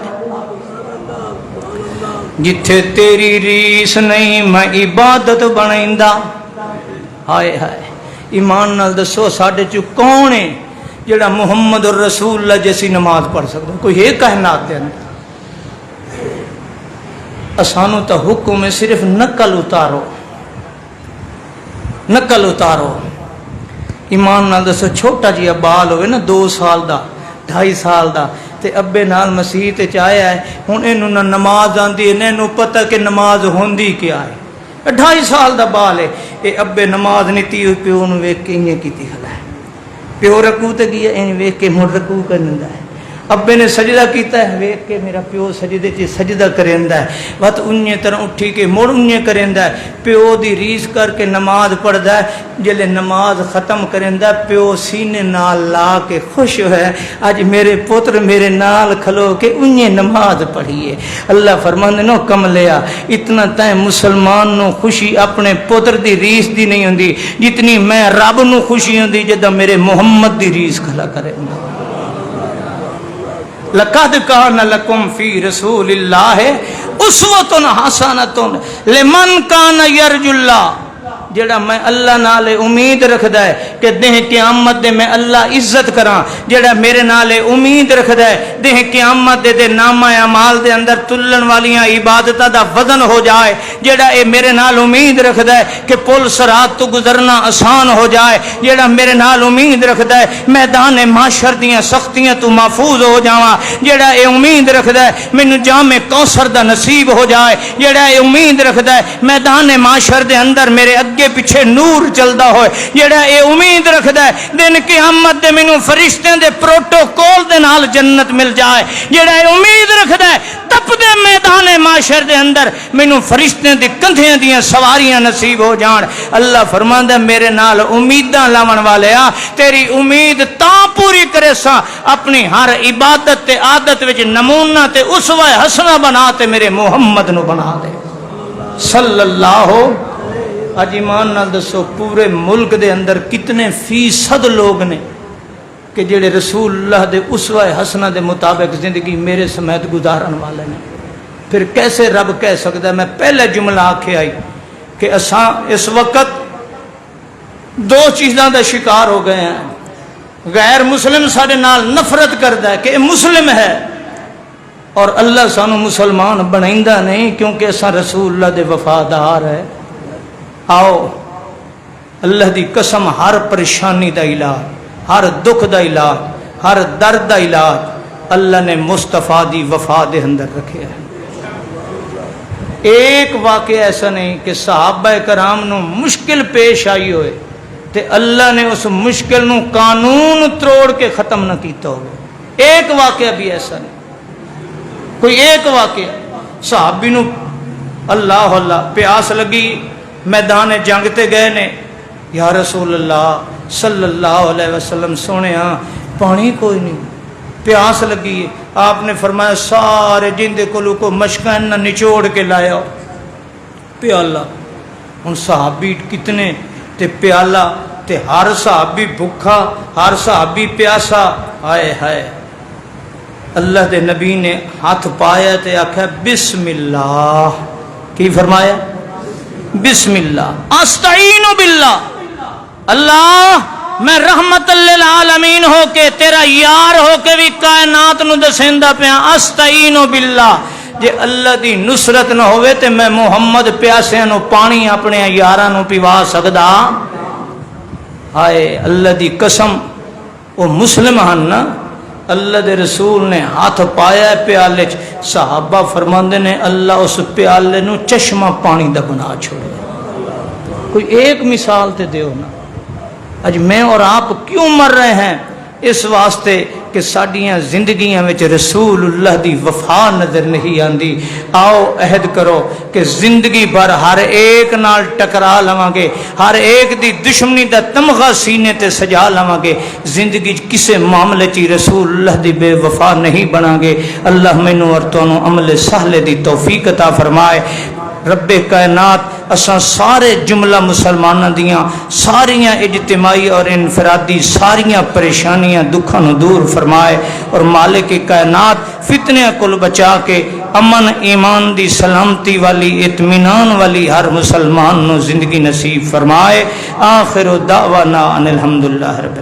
S1: جتھے تیری ریس نہیں میں عبادت بنائندا۔ ہائے ہائے ایمان نال دسو ساڈے چ کون ہے جڑا محمد الرسول اللہ جیسی نماز پڑھ سکتا؟ کوئی ہے کائنات دے اندر؟ اسانو تا حکم ہے صرف نقل اتارو، نقل اتارو۔ ایمان نال دسو چھوٹا جیا بال ہوئے نا 2 سال دا 2.5 سال دا تے ابے نال مسیح تے آیا ہے، ہن اینوں نہ نماز آندی ہے نہ اینوں پتہ کہ نماز ہوندی کیا ہے، 2.5 سال دا بال ہے، اے ابے نماز نیتی ہوئی پیو نو ویکھ کے انہیں کیتی کھڑا ہے، پیو رکوع تے گیا انہیں ویکھ کے مڑ رکوع کرندا ہے، ابے نے سجدہ کیتا ہے ویکھ کے میرا پیو سجدے چ سجدہ کریندا ہے، وت انہیں طرح اٹھی کے مڑ انہیں کریندا ہے، پیو دی ریس کر کے نماز پڑھدا ہے، جلے نماز ختم کریندا ہے پیو سینے نال لا کے خوش ہے اج میرے پتر میرے نال کھلو کے انہیں نماز پڑھیے۔ اللہ فرماندے نو کملیا اتنا تائیں مسلمان نو خوشی اپنے پتر دی ریس دی نہیں ہوندی جتنی میں رب نو خوشی ہوندی جدا میرے محمد دی ریس کھلا کریندا۔ لقد کان لکم فی رسول اللہ اسوۃ حسنۃ لمن کان یرجو اللہ، جڑا میں اللہ نال امید رکھدا ہے کہ دہ قیامت دے میں اللہ عزت کراں، جڑا میرے نال امید رکھدا ہے دہ قیامت دے نامہ اعمال دے اندر تلن والیاں عبادتاں دا وزن ہو جائے، جڑا اے میرے نال امید رکھدا ہے کہ پل صراط تو گزرنا آسان ہو جائے، جڑا میرے نال امید رکھدا ہے میدان معاشر دیاں سختیاں تو محفوظ ہو جاواں، جڑا اے امید رکھدا ہے مینوں جام کوثر دا نصیب ہو جائے، جڑا اے امید رکھدا ہے میدان معاشر دے اندر میرے اگے پیچھے نور چلدا ہوئے، جڑا اے امید رکھدا ہے دن قیامت دے مینوں فرشتیاں دے پروٹوکول دے نال جنت مل جائے، جڑا اے امید رکھدا ہے تپدے میدان معاشر دے اندر مینوں فرشتیاں دے کندھیاں دیاں سواریاں نصیب ہو جان۔ اللہ فرماندا میرے نال امیداں لاون والےا تیری امید تاں پوری کرے سا اپنی ہر عبادت تے عادت وچ نمونہ تے اسوہ حسنہ بنا تے میرے محمد نو بنا دے صلی اللہ۔ اج ایمان نال دسو پورے ملک دے اندر کتنے فیصد لوگ نے کہ جڑے رسول اللہ دے اسوہ حسنہ دے مطابق زندگی میرے سمیت گزارن والے نے؟ پھر کیسے رب کہہ سکتا ہے؟ میں پہلے جملہ آکھے آئی کہ اساں اس وقت 2 چیزاں دا شکار ہو گئے ہیں، غیر مسلم سارے نال نفرت کردا ہے کہ مسلم ہے، اور اللہ سانو مسلمان بنائندا نہیں کیونکہ اساں رسول اللہ دے وفادار ہے۔ آؤ اللہ دی قسم ہر پریشانی دا علاج، ہر دکھ دا علاج، ہر درد دا علاج اللہ نے مصطفیٰ دی وفا دے اندر رکھے ہے۔ ایک واقعہ ایسا نہیں کہ صحابہ کرام نو مشکل پیش آئی ہوئے تے اللہ نے اس مشکل نو قانون تروڑ کے ختم نہ کیتا ہوئے، ایک واقعہ بھی ایسا نہیں، کوئی ایک واقعہ۔ صحابی نو اللہ اللہ پیاس لگی، میدان جنگ تے گئے نے، یا رسول اللہ صلی اللہ علیہ وسلم سونے پانی کوئی نہیں، پیاس لگی ہے۔ آپ نے فرمایا سارے جندے کو مشکاں نہ نچوڑ کے لایا پیالہ۔ ان صحابی کتنے تے پیالہ تے ہر صحابی بھوکا، ہر صحابی پیاسا، ہائے ہائے اللہ دے نبی نے ہاتھ پایا تے آکھا بسم اللہ، کی فرمایا؟ بسم اللہ، استعین باللہ، اللہ میں رحمت للعالمین ہو کے تیرا یار ہو کے بھی کائنات نو دسیندا پیا، استعین باللہ، جے اللہ دی نصرت نہ ہوئے تے میں محمد پیاسے نو پانی اپنے یاراں نو پیوا سکدا؟ ہائے اللہ دی قسم وہ مسلم ہن نا، اللہ دے رسول نے ہاتھ پایا پیالے، صحابہ فرماندے نے اللہ اس پیالے نو چشمہ پانی دا بنا چھوڑے۔ کوئی ایک مثال تے دیو نا، اج میں اور آپ کیوں مر رہے ہیں؟ اس واسطے کہ ساڈیاں زندگیاں وچ رسول اللہ دی وفا نظر نہیں آندی۔ آؤ عہد کرو کہ زندگی بھر ہر ایک نال ٹکرا لواں گے، ہر ایک دی دشمنی دا تمغہ سینے تے سجا لواں گے، زندگی کسے معاملے چی رسول اللہ دی بے وفا نہیں بنا گے۔ اللہ مینوں اور تانوں عمل صالح دی توفیق عطا فرمائے۔ رب کائنات اساں سارے جملہ مسلمانوں دیاں ساریاں اجتماعی اور انفرادی ساریاں پریشانیاں دکھاں نو دور فرمائے، اور مالک کائنات فتنے کل بچا کے امن ایمان دی سلامتی والی اطمینان والی ہر مسلمان نو زندگی نصیب فرمائے۔ آخر دعوانا ان الحمدللہ رب